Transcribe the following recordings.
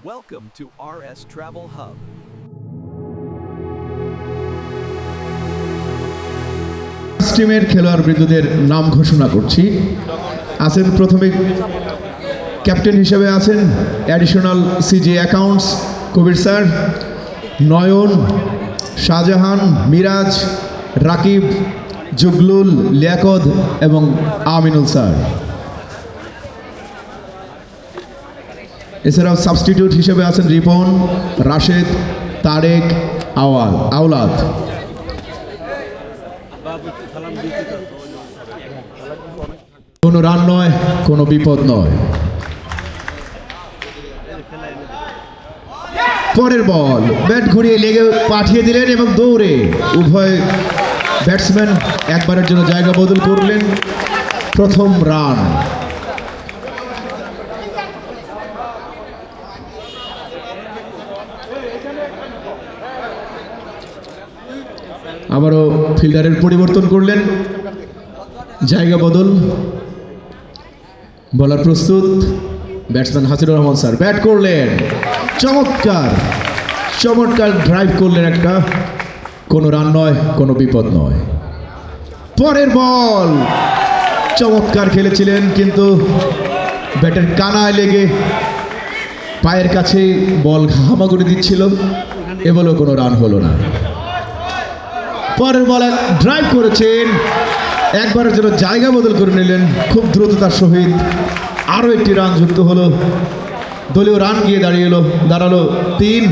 Welcome to RS Travel Hub. টিমের খেলোয়াড়বৃন্দদের নাম ঘোষণা করছি। আছেন প্রথমে ক্যাপ্টেন হিসেবে আছেন অ্যাডিশনাল সিজি অ্যাকাউন্টস কবির স্যার, নয়ন, শাহজাহান, মিরাজ, রাকিব, জুগলুল, লিয়াকত এবং আমিনুল স্যার। এছাড়াও সাবস্টিটিউট হিসেবে আছেন রিপন, রাশেদ, তারেক, আওলাদ। কোনো রান নয়, কোনো বিপদ নয়। পরের বল ব্যাট ঘুরিয়ে লেগে পাঠিয়ে দিলেন এবং দৌড়ে উভয় ব্যাটসম্যান একবারের জন্য জায়গা বদল করলেন। প্রথম রান। আবারও ফিল্ডারের পরিবর্তন করলেন, জায়গা বদল। বলার প্রস্তুত batsman Hasinur Rahman sir bat করলেন, চমৎকার চমৎকার ড্রাইভ করলেন একটা। কোনো রান নয়, কোনো বিপদ নয়। পরের বল চমৎকার খেলেছিলেন, কিন্তু ব্যাটের কানায় লেগে পায়ের কাছে বল হামাগুড়ি দিচ্ছিল, এ বলেও কোনো রান হলো না। পরের বলে ড্রাইভ করেছেন, একবারের জন্য জায়গা বদল করে নিলেন খুব দ্রুততার সহিত। আরও একটি রান যুক্ত হলো, দলীয় রান গিয়ে দাঁড়ালো 3,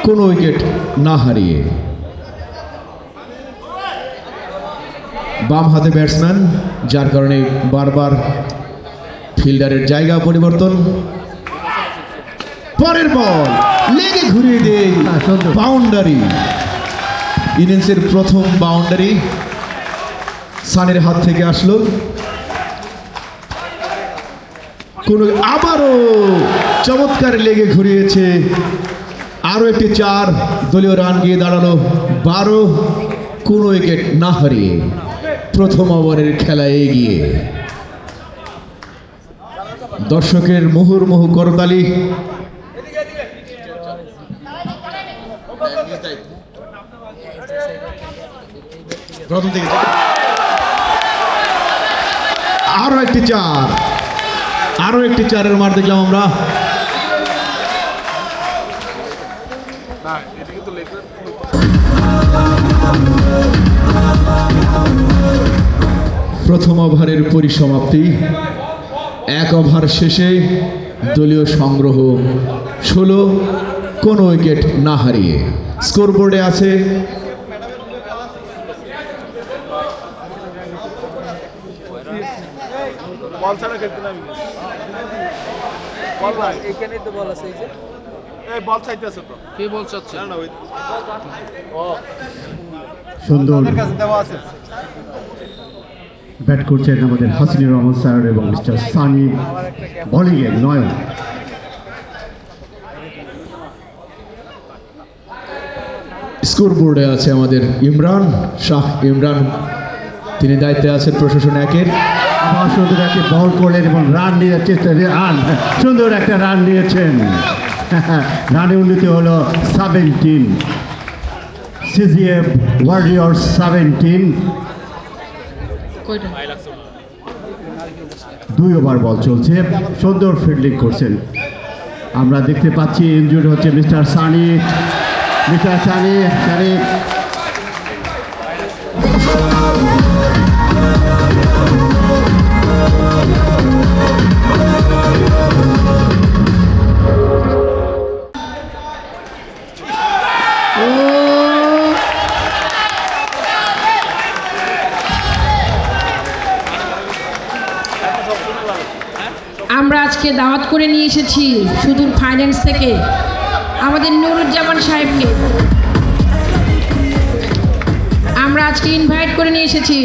কোনো উইকেট না হারিয়ে। বাম হাতে ব্যাটসম্যান, যার কারণে বারবার ফিল্ডারের জায়গা পরিবর্তন। পরের বল লেগে ঘুরিয়ে দেয়, বাউন্ডারি। ইনিংসের প্রথম বাউন্ডারি সানের হাত থেকে আসলো। কোন আবারও চমৎকার লেগে ঘুরিয়েছে, আরো একটি 4, দলীয় রান গিয়ে দাঁড়ালো 12, কোন উইকেট না হারিয়ে প্রথম ওভারের খেলায় এগিয়ে। দর্শকের মুহুর্মুহু করতালি। প্রথম থেকে আরো একটি 4, আরো একটি 4-এর মার দেখলাম আমরা। প্রথম ওভারের পরিসমাপ্তি। 1 ওভার শেষে দলীয় সংগ্রহ 16, কোনো উইকেট না হারিয়ে। স্কোরবোর্ডে আছে বল ছাড়া খেলতে নামি বল ভাই, এখানে তো বল আছে, এই যে এই বল চাইতেছে তো, কে বল চাচ্ছে না ওই সুন্দর ওদের কাছে দেওয়া আছে। ব্যাট করছেন আমাদের হাসিনুর রহমান স্যার এবং মিস্টার সানি বোলিংয়ে নয়ন। স্কোরবোর্ডে আছে আমাদের ইমরান শাহ। তিনি দায়িত্বে আছেন প্রশাসন 1-এর। আবার সুন্দর একটি বল করলেন এবং রান নেওয়ার চেষ্টা, সুন্দর একটা রান নিয়েছেন। রানে উন্নতি হলো 17, সিজিএফ ওয়ারিয়র্স 17। 2 ওভার বল চলছে, সুন্দর ফিল্ডিং করছেন। আমরা দেখতে পাচ্ছি ইনজুর্ড হচ্ছে মিস্টার সানি। আমরা আজকে দাওয়াত করে নিয়ে এসেছি সুদূর ফাইন্যান্স থেকে আমাদের নুরুজ্জামান সাহেবকে। আমরা আজকে ইনভাইট করে নিয়ে এসেছি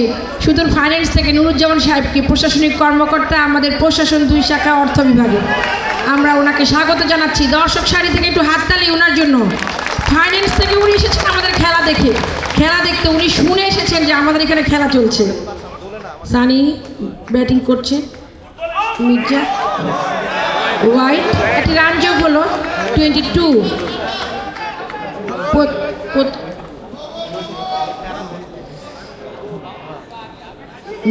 সুদূর ফাইন্যান্স থেকে নুরুজ্জামান সাহেবকে, প্রশাসনিক কর্মকর্তা আমাদের প্রশাসন 2 শাখা অর্থ বিভাগে। আমরা ওনাকে স্বাগত জানাচ্ছি। দর্শক সারি থেকে একটু হাততালি ওনার জন্য। ফাইন্যান্স থেকে উনি এসেছেন আমাদের খেলা দেখতে। উনি শুনে এসেছেন যে আমাদের এখানে খেলা চলছে। সানি ব্যাটিং করছে, মির্জা ওয়াইড, একটি রান যোগ হলো 22।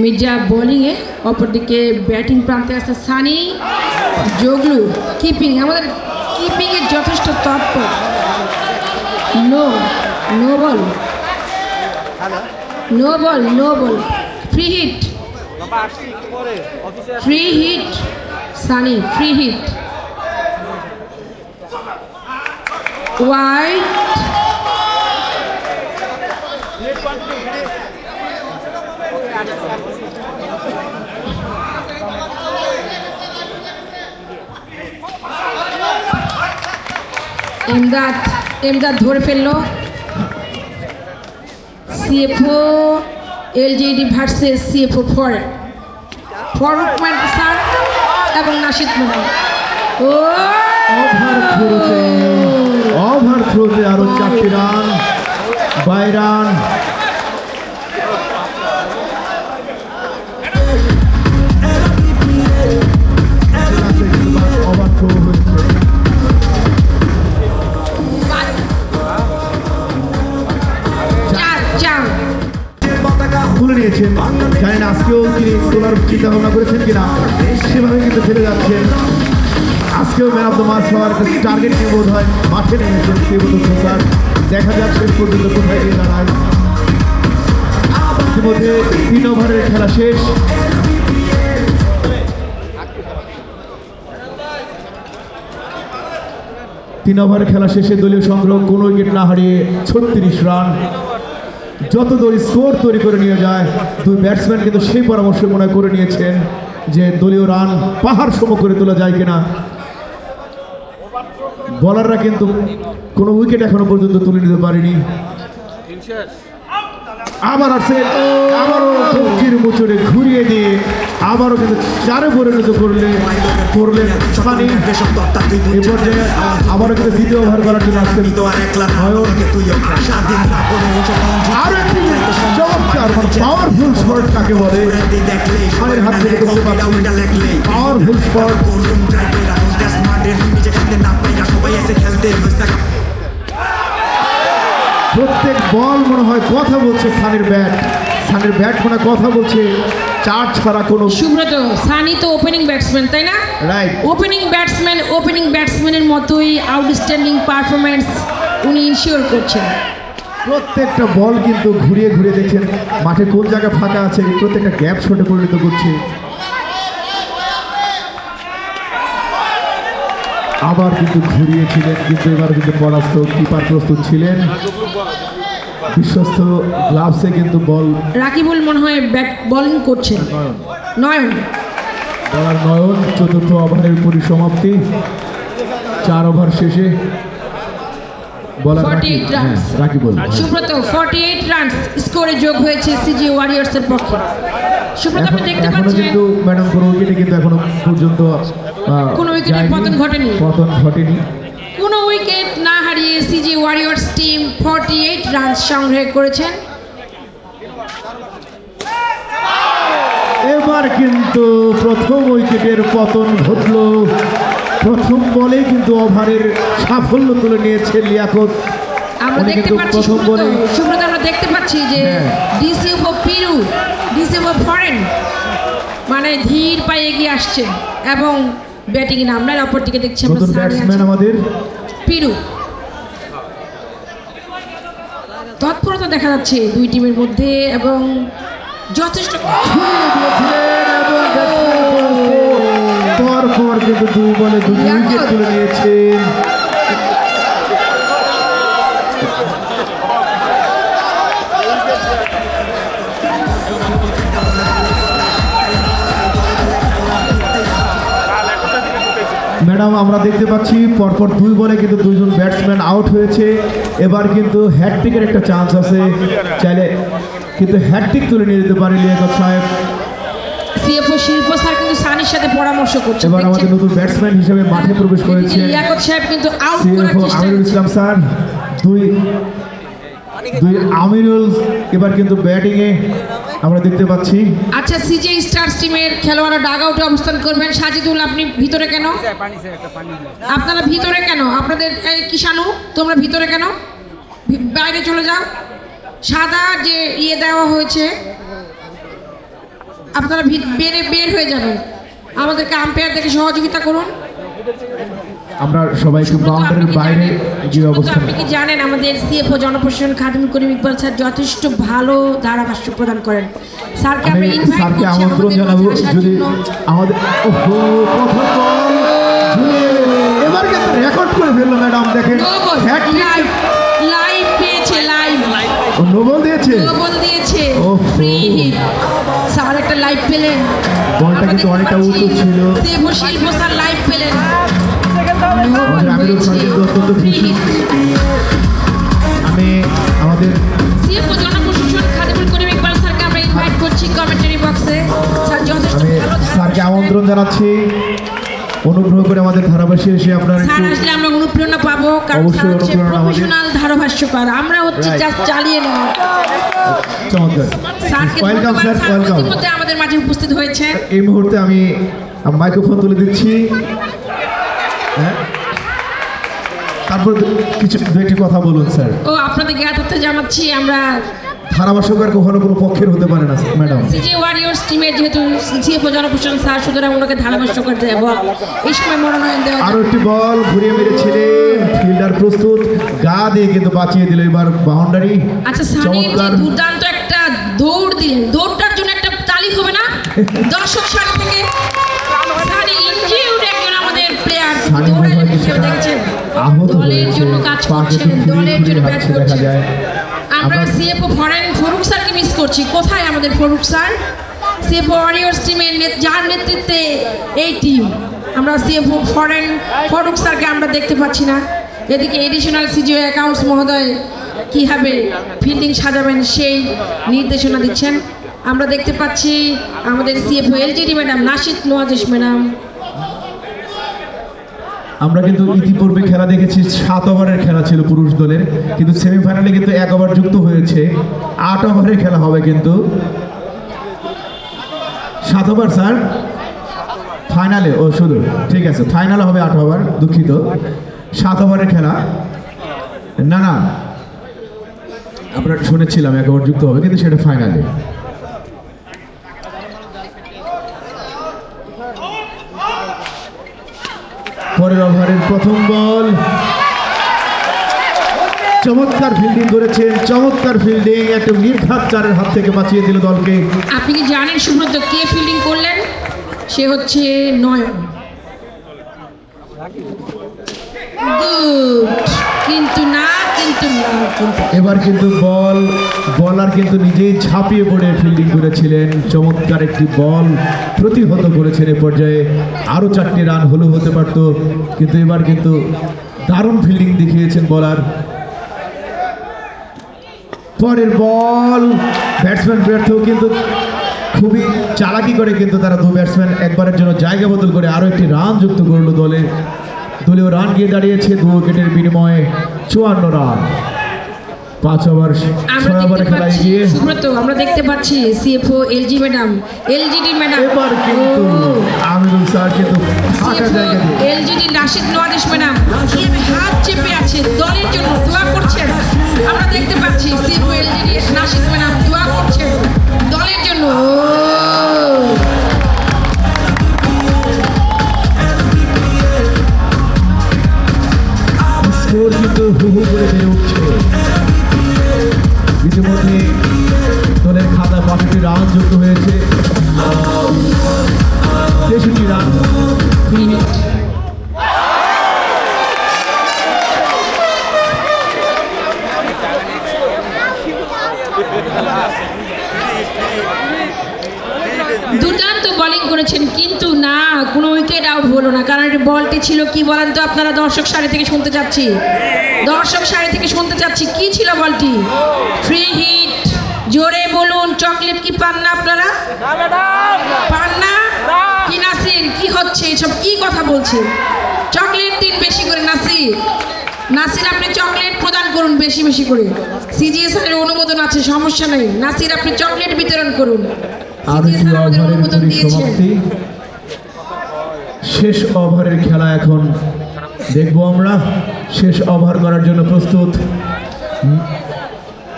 মির্জা বোলিংয়ে, অপরদিকে ব্যাটিং প্রান্তে আছে সানি জগলু। কিপিং, আমাদের কিপিংয়ে যথেষ্ট তৎপর। No ball, free hit, Sunny free hit, wide, Emdad ধরে ফেললো। CFO LGD versus CFO forward sir এবং নাশিদ মোহাম্মদ। ও ওভার থ্রোতে আরো 4টি রান, 22 রান। ওভার থ্রো হয়েছে। তুলে নিয়েছেন, জানি না আজকেও তিনি তোলার চিন্তা ভাবনা করেছেন কিনা, সেভাবে কিন্তু ফেলে যাচ্ছেন। আজকেও ম্যান অফ দ্য ম্যাচ হওয়ার একটা টার্গেট নিয়ে বোধ হয় মাঠে নেমেছেন শ্রীবত সরকার। দেখা যাক শেষ পর্যন্ত কোথায় গিয়ে দাঁড়ায়। ইতিমধ্যে 3 ওভারের খেলা শেষ। তিন ওভারের খেলা শেষে দলীয় সংগ্রহ কোনো উইকেট না হারিয়ে 36 রান। যত দল স্কোর তৈরি করে নিয়ে যায়, দুই ব্যাটসম্যান কিন্তু সেই পরামর্শ মনে করে নিয়েছেন যে দলীয় রান পাহাড় সম করে তোলা যায় কিনা। বলাররা কিন্তু কোনো উইকেট এখনো পর্যন্ত তুলে নিতে পারেনি। আবার আসছে, আবারও চৌকির মুচড়ে ঘুরিয়ে দিয়ে আবারও কিন্তু 4-এ পরিণত করলেন সানি। এ পর্যায়ে আবারও কিন্তু দ্বিতীয় ওভার করার জন্য আসছেন আরো একটি চমৎকার পাওয়ারফুল শট কাকে বলে, সানির হাত থেকে দেখতে পাচ্ছি পাওয়ারফুল শট। প্রত্যেক বল মনে হয় কথা বলছে সানির ব্যাট মনে হয় কথা বলছে, চার ছাড়া কোনো। সুব্রত, সানি তো ওপেনিং ব্যাটসম্যান, তাই না? রাইট। ওপেনিং ব্যাটসম্যানের মতোই আউটস্ট্যান্ডিং পারফরম্যান্স উনি ইনশিওর করছেন। প্রত্যেকটা বল কিন্তু ঘুরিয়ে ঘুরিয়ে দেখছেন মাঠে কোন জায়গা ফাঁকা আছে, প্রত্যেকটা গ্যাপ শটে পরিণত করছে। আবার কিন্তু ঘুরিয়েছিলেন, কিন্তু এবার কিন্তু পরাস্ত কিপার প্রস্তুত ছিলেন। বিশ্বস্ত গ্লাভসে কিন্তু বল রাকিবুল মনে হয় বোলিং করছেন। নয়ন বলার নয়ন। চতুর্থ ওভারের পরিসমাপ্তি, 4 ওভার শেষে বলার 48 রান। রাকিবুল। সুব্রত 48 রান স্কোরে যোগ হয়েছে সিজি ওয়ারিয়র্সের পক্ষে। সুব্রত, আপনি দেখতে এখনো পাচ্ছেন কিন্তু ম্যাডাম কোনো উইকেটে কিন্তু এখনো পর্যন্ত কোনো উইকেটের পতন ঘটেনি। কোনো উইকেট না হারিয়ে সিজি ওয়ারিয়র্স টিম 48 রান সংগ্রহ করেছেন। এবার কিন্তু প্রথম উইকেটের পতন ঘটল। প্রথম বলে কিন্তু ওভারের সাফল্য তুলে নিয়েছে লিয়াকত। আমরা দেখতে পাচ্ছি সুব্রত, আমরা দেখতে পাচ্ছি যে ডিসিও ফরেন মানে ধীর পায়ে এগিয়ে আসছেন এবং ব্যাটিং নামলার অপরদিকে দেখছি আমরা নতুন ব্যাটসম্যান আমাদের পিরু। তৎপরতা দেখা যাচ্ছে দুই টিমের মধ্যে এবং যথেষ্ট পরপর কিন্তু 2 বলে 2 উইকেট তুলে নিয়েছেন। ম্যাডাম, আমরা দেখতে পাচ্ছি পরপর 2 বলে কিন্তু 2 জন ব্যাটসম্যান আউট হয়েছে। এবার কিন্তু হ্যাটট্রিকের একটা চান্স আছে, চাইলে কিন্তু হ্যাটট্রিক তুলে নিয়ে যেতে পারে লিয়াকত সাহেব। সিএফও শিল্প স্যার কিন্তু সানির সাথে পরামর্শ করছেন। এবার আমাদের নতুন ব্যাটসম্যান হিসেবে মাঠে প্রবেশ করেছে লিয়াকত সাহেব কিন্তু আউট করার সিএফও চেষ্টা আমিরুল ইসলাম স্যার। দুই আমিরুল এবার কিন্তু ব্যাটিংয়ে আমরা দেখতে পাচ্ছি। আচ্ছা, সিজে স্টার্স টিমের খেলোয়াড়রা ডাগ আউটে অবস্থান করবেন। সাজিদুল, আপনি ভিতরে কেন? আপনারা ভিতরে কেন? আপনাদের এই কিষানু, তোমরা ভিতরে কেন? বাইরে চলে যাও। সাদা যে দেওয়া হয়েছে, আপনারা বের হয়ে যাবেন। আমাদেরকে আম্পায়ারদেরকে সহযোগিতা করুন। আমরা সবাই একটু বাউন্ডারির বাইরে যে অবস্থান। আপনি কি জানেন আমাদের সিএফও জনপ্রশাসন খাদিমুল করিম ইকবাল স্যার যথেষ্ট ভালো ধারাভাষ্য প্রদান করেন। স্যারকে আমরা আমি ইনভাইট স্যারকে করছি আমন্ত্রণ আমাদের জানাবো মাঝে আসার যদি জন্য। আমাদের প্রথম বল এবার কিন্তু রেকর্ড করে ফেললো ম্যাডাম, দেখেন লাইভ পেয়েছে, লাইভ নো বল দিয়েছে, বল দিয়েছে, ওহ। Free hit. স্যার একটা লাইভ পেলেন, বলটা কিন্তু অনেকটা উঁচু ছিল। সিএফও শিল্প স্যার লাইভ পেলেন। আমাদের আমিরুল স্যার কিন্তু অত্যন্ত খুশি। আমি আমাদের সিএফও জনপ্রশাসন খাদিমুল করিম ইকবাল স্যারকে আমরা ইনভাইট করছি কমেন্টারি বক্সে। স্যার যথেষ্ট আমি ভালো স্যারকে ধারাভাষ্য আমন্ত্রণ জানাচ্ছি, অনুগ্রহ করে আমাদের ধারাভাষ্যে এসে আপনারা স্যার একটু আসলে আমরা অনুপ্রেরণা পাবো, কারণ অবশ্যই স্যার হচ্ছে অনুপ্রেরণা আমাদের। প্রফেশনাল ধারাভাষ্যকার, আমরা হচ্ছে Right. জাস্ট চালিয়ে নেওয়া। চমৎকার। স্যারকে ওয়েলকাম ধন্যবাদ, স্যার, স্যার ওয়েলকাম। ইতিমধ্যে আমাদের মাঝে উপস্থিত হয়েছে। এই মুহূর্তে আমি মাইক্রোফোন তুলে দিচ্ছি। হ্যাঁ, তারপর কিছু দু একটি কথা বলুন স্যার। ও আপনাদের জ্ঞাতার্থে জানাচ্ছি, আমরা ধারাভাষ্যকার কখনো কোনো পক্ষের হতে পারে না ম্যাডাম। সিজে ওয়ারিয়র্স টিমের যেহেতু সিএফও জনপ্রশাসন স্যার, সুতরাং ওনাকে ধারাভাষ্যকার দেব এই সময় মনোনয়ন দেওয়া আরো যাবে। একটি বল ঘুরিয়ে মেরেছিলেন, ফিল্ডার প্রস্তুত, গা দিয়ে কিন্তু বাঁচিয়ে দিল এবার বাউন্ডারি। আচ্ছা, সানির যে চমৎকার। দুর্দান্ত একটা দৌড় দিলেন, দৌড়টার জন্য একটা তালি হবে না দর্শক সারি থেকে? সানি ইনজিউর্ড একজন আমাদের প্লেয়ার, সানি মনে হয় কিছুটা দেখেছেন আহত দলের হয়েছে, জন্য কাজ পা করছেন, কিন্তু দলের ফুলিয়ে জন্য ফুলিয়ে ব্যাট হাঁটছে দেখা করছেন। যায়। আমরা আমরা- সিএফও ফরেন ফারুক স্যারকে মিস করছি। কোথায় আমাদের ফারুক স্যার? সিএফও ওয়ারিয়র্স টিমের যার নেতৃত্বে এই টিম, আমরা সিএফও ফরেন ফারুক স্যারকে আমরা দেখতে পাচ্ছি না। এদিকে এডিশনাল সিজিও অ্যাকাউন্টস মহোদয় কীভাবে ফিল্ডিং সাজাবেন সেই নির্দেশনা দিচ্ছেন। আমরা দেখতে পাচ্ছি আমাদের CFO LGD madam Nashid Nowazis madam. আমরা কিন্তু ইতিপূর্বে খেলা দেখেছি 7 ওভারের খেলা ছিল পুরুষ দলের, কিন্তু সেমিফাইনালে কিন্তু 1 ওভার যুক্ত হয়েছে, 8 ওভারের খেলা হবে কিন্তু 7 ওভার স্যার ফাইনালে। ও শুধু ঠিক আছে, ফাইনালে হবে 8 ওভার, দুঃখিত, 7 ওভারের খেলা। না না, আমরা শুনেছিলাম 1 ওভার যুক্ত হবে, কিন্তু সেটা ফাইনালে। পরের ওভারের প্রথম বল, চমৎকার ফিল্ডিং করেছেন, চমৎকার ফিল্ডিং, একটা নির্ঘাত চারের হাত থেকে বাঁচিয়ে দিল দলকে। আপনি কি জানেন সুব্রত কে ফিল্ডিং করলেন? সে হচ্ছে নয়ন। গুড, কিন্তু না, কিন্তু না, কিন্তু এবার কিন্তু বলার কিন্তু নিজেই ঝাঁপিয়ে পড়ে ফিল্ডিং করেছিলেন, চমৎকার একটি বল প্রতিহত করেছেন। এ পর্যায়ে আরও 4টি রান হলেও হতে পারত, কিন্তু এবার কিন্তু দারুণ ফিল্ডিং দেখিয়েছেন বলার। পরের বল, ব্যাটসম্যান ব্যর্থ, কিন্তু খুবই চালাকি করে কিন্তু তারা দু ব্যাটসম্যান একবারের জন্য জায়গা বদল করে আরও একটি রান যুক্ত করলো দলীয় রান গিয়ে দাঁড়িয়েছে 2 উইকেটের বিনিময়ে 54 রান। 5 ওভার 6 ওভারে খেলা এগিয়ে। সুব্রত, আমরা দেখতে পাচ্ছি সিএফও এলজিডি ম্যাডাম এবার কিন্তু আমিরুল স্যার কিন্তু ফাঁকা জায়গা দিয়ে এলজিডি নাশিদ নোয়াজিস ম্যাডাম কিভাবে হাত চেপে আছে, দলের জন্য দোয়া করছেন। আমরা দেখতে পাচ্ছি সিএফও এলজিডি নাশিদ ম্যাডাম দোয়া করছেন দলের জন্য। স্কোর কিন্তু হু হু করে বেড়ে উঠছে। ইতিমধ্যে দলের খাতা 65 রান যুক্ত হয়েছে, 63 রান। দুর্দান্ত বোলিং করেছেন, কিন্তু না, কোনো উইকেট আউট হলো না। কারণ এই বলটি ছিল কি বলেন তো আপনারা? দর্শক সারি থেকে শুনতে চাচ্ছি কি ছিল বলটি? Free hit. জোরে বলুন, চকলেট কি পান না আপনারা? পান না? কি নাসির, কি হচ্ছে এসব, কি কথা বলছে? চকলেট দিন বেশি করে নাসির, আপনি চকলেট প্রদান করুন বেশি বেশি করে। সিজিএস এর অনুমোদন আছে, সমস্যা নেই। নাসির, আপনি চকলেট বিতরণ করুন। আরো CGS একটি আমাদের ওভারের অনুমোদন দিয়েছেন। পরিসমাপ্তি। শেষ ওভারের খেলা এখন দেখবো আমরা। শেষ ওভার করার জন্য প্রস্তুত।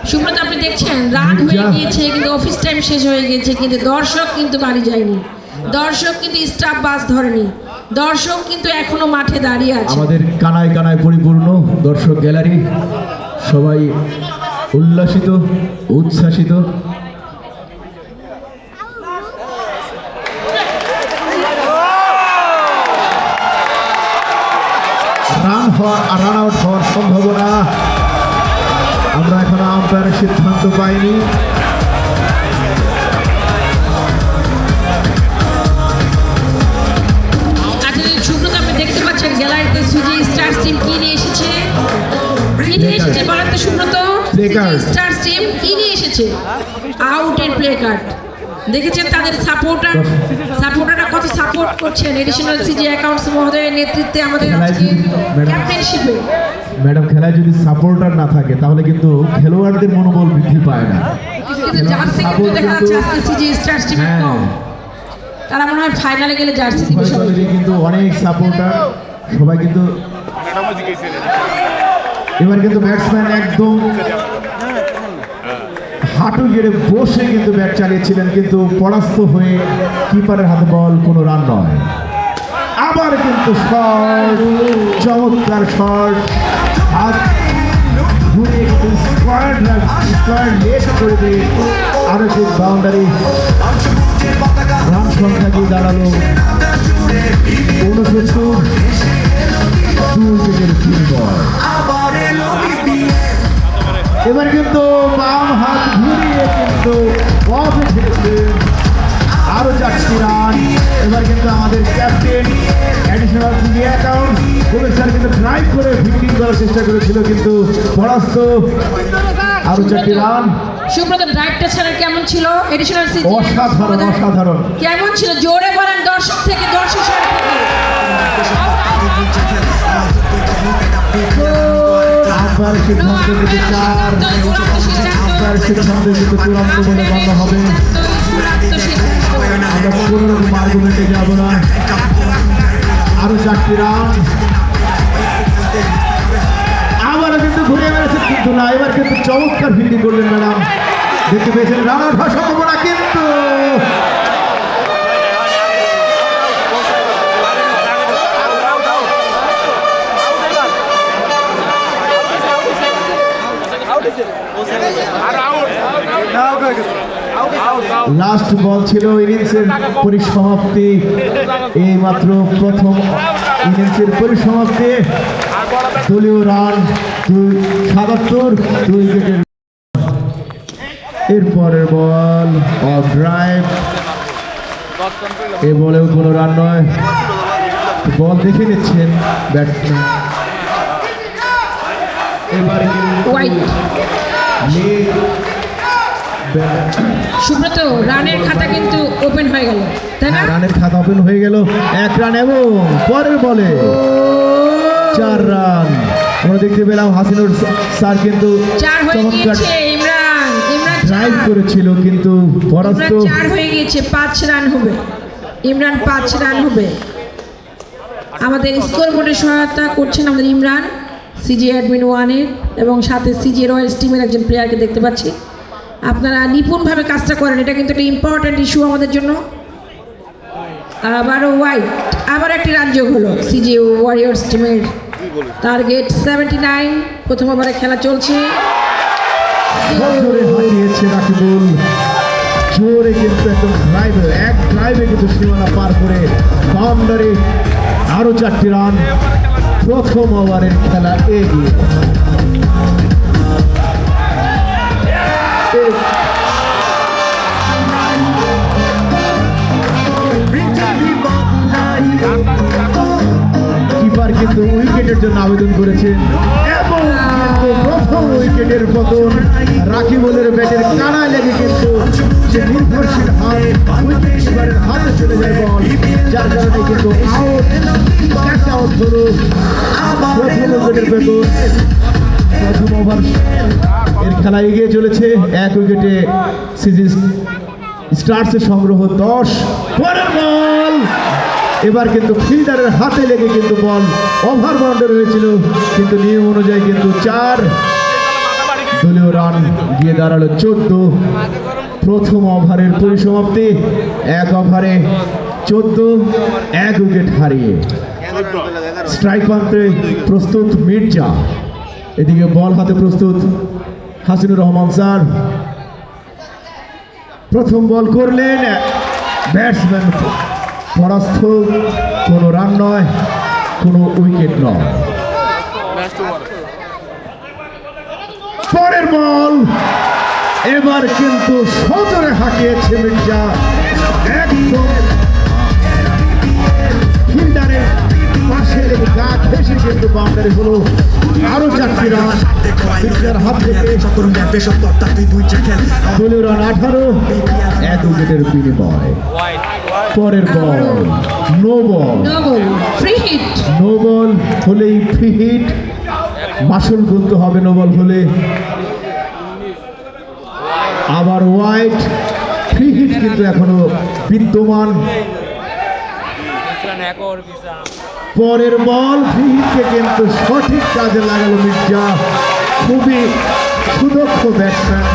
সুব্রত, আপনি দেখছেন রাত হয়ে গিয়েছে কিন্তু অফিস টাইম শেষ হয়ে গেছে, কিন্তু দর্শক কিন্তু বাড়ি যায়নি। দর্শক কিন্তু স্টাফ বাস ধরেনি। দর্শক কিন্তু এখনো মাঠে দাঁড়িয়ে আছে। আমাদের কানায় কানায় পরিপূর্ণ দর্শক গ্যালারি, সবাই উল্লাসিত, উচ্ছ্বাসিত। রান আউট হওয়ার সম্ভাবনা, আমরা এখনো আম্পায়ারের সিদ্ধান্ত পাইনি। সুব্রত, আপনি দেখতে পাচ্ছেন গ্যালারিতে সুজি স্টার টিম কি নিয়ে এসেছে। কি নিয়ে এসেছে বলেন তো সুব্রত? স্টার টিম কি নিয়ে এসেছে? আউটের প্লে কার্ড। দেখেছেন তাদের সাপোর্টাররা কত সাপোর্ট করছেন এডিশনাল সিজি অ্যাকাউন্টস মহোদয়ের নেতৃত্বে আমাদের ক্যাপ্টেনশিপে। ম্যাডাম, খেলায় যদি সাপোর্টার না থাকে তাহলে কিন্তু খেলোয়াড়দের মনোবল বৃদ্ধি পায় না। কিন্তু জার্সি কিন্তু দেখা যাচ্ছে আজকে সিজি স্টার টিমের কম। তারা মনে হয় ফাইনালে গেলে জার্সি দিবে সবাই। কিন্তু অনেক সাপোর্টার, সবাই কিন্তু এবার কিন্তু ব্যাটসম্যান একদম হাঁটু গেড়ে বসে কিন্তু ব্যাট চালিয়েছিলেন, কিন্তু পরাস্ত হয়ে কিপারের হাতে বল, কোনো রান নয়। আবার কিন্তু শট, চমৎকার শট, হাত ঘুরে স্কোয়ার লেগ করে দিয়ে আরো একটি বাউন্ডারি। রান সংখ্যা গিয়ে দাঁড়ালো 69, 2 উইকেটের 3 বল। এবার কিন্তু বাম হাত ঘুরিয়ে কিন্তু অফে ছেড়েছেন আরো 4টি রান। এবার কিন্তু আমাদের ক্যাপ্টেন অ্যাডিশনাল সিজি অ্যাকাউন্ট কবির স্যার কিন্তু ড্রাইভ করে ফিল্ডিং করার চেষ্টা করেছিল, কিন্তু পরাস্ত। আরো 4টি রান। সুব্রত, ড্রাইভটা ছাড়া কেমন ছিল এডিশনাল সিজি? অসাধারণ, অসাধারণ। কেমন ছিল জোরে বলেন, দর্শক থেকে, দর্শক থেকে। আম্পায়ারের সিদ্ধান্ত কিন্তু 4, আম্পায়ারের সিদ্ধান্ত কিন্তু চূড়ান্ত বলে গণ্য হবে। আমরা কোনো রকম আর্গুমেন্টে যাব না। আরো 4টি রান। আবারও কিন্তু ঘুরে বেড়েছে, কিন্তু না, এবার কিন্তু চমৎকার ফিল্ডিং করলেন ম্যাডাম। দেখতে পেয়েছেন রান আউট হওয়ার সম্ভাবনা, কিন্তু লাস্ট বল ছিল ইনিংসের পরিসমাপ্তি। এই মাত্র প্রথম ইনিংসের পরিসমাপ্তি। দলীয় রান 77, 2 উইকেটের। এরপরের বল অফ ড্রাইভ, এ বলেও কোনো রান নয়। বল দেখে নিচ্ছেন ব্যাটসম্যান। এবার সুব্রত, রানের খাতা কিন্তু ওপেন হয়ে গেল, তাই না? রানের খাতা ওপেন হয়ে গেল। 1 রান এবং পরের বলে 4 রান। আমরা দেখতে পেলাম হাসিনুর স্যার কিন্তু 4 হয়ে গিয়েছে। ইমরান ড্রাইভ করেছিল, কিন্তু পরাস্ত। 4 হয়ে গিয়েছে, 5 রান হবে। ইমরান 5 রান হবে। আমাদের স্কোর বোর্ডে সহায়তা করছেন আমাদের ইমরান, সিজি অ্যাডমিন 1-এর, এবং সাথে সিজি রয়্যালস টিমের একজন প্লেয়ারকে দেখতে পাচ্ছি। আপনারা নিপুণভাবে কাজটা করেন, এটা কিন্তু একটা ইম্পর্ট্যান্ট ইস্যু আমাদের জন্য। আবারও ওয়াইড, আবার একটি রান যোগ হলো সিজি ওয়ারিয়র্স টিমের। টার্গেট 79। প্রথম ওভারে খেলা চলছে। জোরে হারিয়েছে রাকিবুল, জোরে কিন্তু একদম ড্রাইভে কিন্তু সীমানা পার করে বাউন্ডারি। আরো 4টি রান। প্রথম ওভারের খেলা এগিয়ে। কিপার কিন্তু উইকেটের জন্য আবেদন করেছেন, এবং প্রথম উইকেটের পতন। রাকিবুলের ব্যাটের কানায় লেগে কিন্তু যে নির্ভরশীল হাত উইকেট কিপারের হাতে চলে যায় বল, যার কারণে কিন্তু আউট। একটা আউট হলো প্রথম উইকেটের বেতন। প্রথম ওভার এর খেলা এগিয়ে চলেছে 1 উইকেটে সিজি স্টার্সের সংগ্রহ 10। পরের বল এবার কিন্তু ফিল্ডারের হাতে লেগে কিন্তু বল ওভার বাউন্ডারি হয়েছিল, কিন্তু নিয়ম অনুযায়ী কিন্তু 4 দলীয় রান গিয়ে দাঁড়ালো 14। প্রথম ওভারের পরিসমাপ্তি, 1 ওভারে 14, 1 উইকেট হারিয়ে। স্ট্রাইক পান্তে প্রস্তুত মির্জা, এদিকে বল হাতে প্রস্তুত হাসিনুর রহমান স্যার। প্রথম বল করলেন, ব্যাটসম্যান পরাস্ত, কোনো রান নয়, কোনো উইকেট নয়। পরের বল এবার কিন্তু সজোরে হাঁকিয়েছে মির্জা, একদম ফিল্ডারের পাশে গা ঘেঁষে কিন্তু বাউন্ডারি হলো। আরো 4টি রান মির্জার হাত থেকে, দলীয় রান 18, 1 উইকেটের বিনিময়। পরের ball no ball, no ball, free hit. No ball হলেই ফ্রি হিট, মাসুল গুনতে হবে নো বল হলে। আবার ওয়াইড, ফ্রি হিট কিন্তু এখনো বিদ্যমান। পরের বল ফ্রি হিটকে কিন্তু সঠিক কাজে লাগালো মির্জা, খুবই সুদক্ষ ব্যাটসম্যান।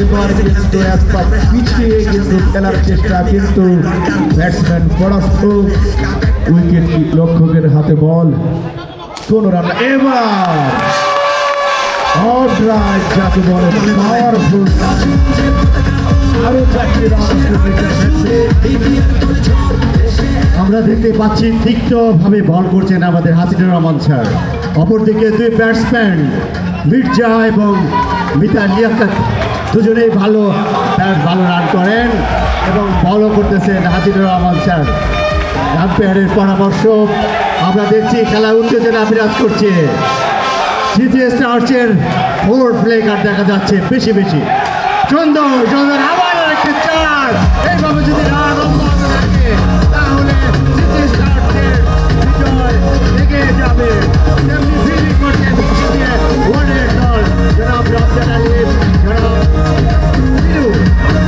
এবার কিন্তু এক পা পিছিয়ে কিন্তু খেলার চেষ্টা, কিন্তু ব্যাটসম্যান পরাস্ত। উইকেট রক্ষকের হাতে বল, কোন রান। এবার অফ রাইট যাকে বলে পাওয়ারফুল, আরো 4টি রান। আমরা দেখতে পাচ্ছি তীক্ষ্ণভাবে বল করছেন আমাদের হাসিনুর রহমান স্যার। অপরদিকে 2 ব্যাটসম্যান মির্জা এবং মিতা লিয়াকত দুজনেই ভালো রান করেন এবং বলও করতেছেন হাসিনুর রহমান স্যার। আম্পায়ারের পরামর্শ আমরা দেখছি খেলার উত্তেজনা বিরাজ করছে। সিজি স্টার্সের 4 প্লে কার্ড দেখা যাচ্ছে বেশি বেশি। সুন্দর সুন্দর আবার একটা 4, এইভাবে যদি রান অব্যাহত থাকে তাহলে সিজি স্টার্সের বিজয় এগিয়ে যাবে। তেমনি ফিল্ডিং করছেন ওয়ার্ল্ডের দল জনাব রমজান আলী, জনাব মিলু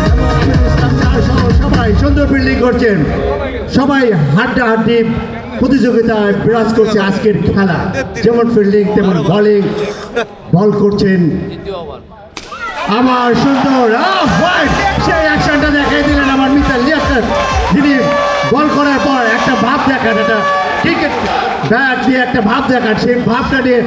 এবং আমিনুল ইসলাম স্যার সহ সবাই সুন্দর ফিল্ডিং করছেন। সবাই হাড্ডাহাড্ডি প্রতিযোগিতায় বিরাজ করছে আজকের খেলা, যেমন ফিল্ডিং তেমন বোলিং। বল করছেন আমার সুন্দর সেই অ্যাকশনটা দেখাই দিলেন আমার মিতা লিয়াকত, যিনি বল করার পর একটা ভাব দেখান, একটা ক্রিকেট ব্যাট দিয়ে একটা ভাব দেখান, সেই ভাবটা নিয়ে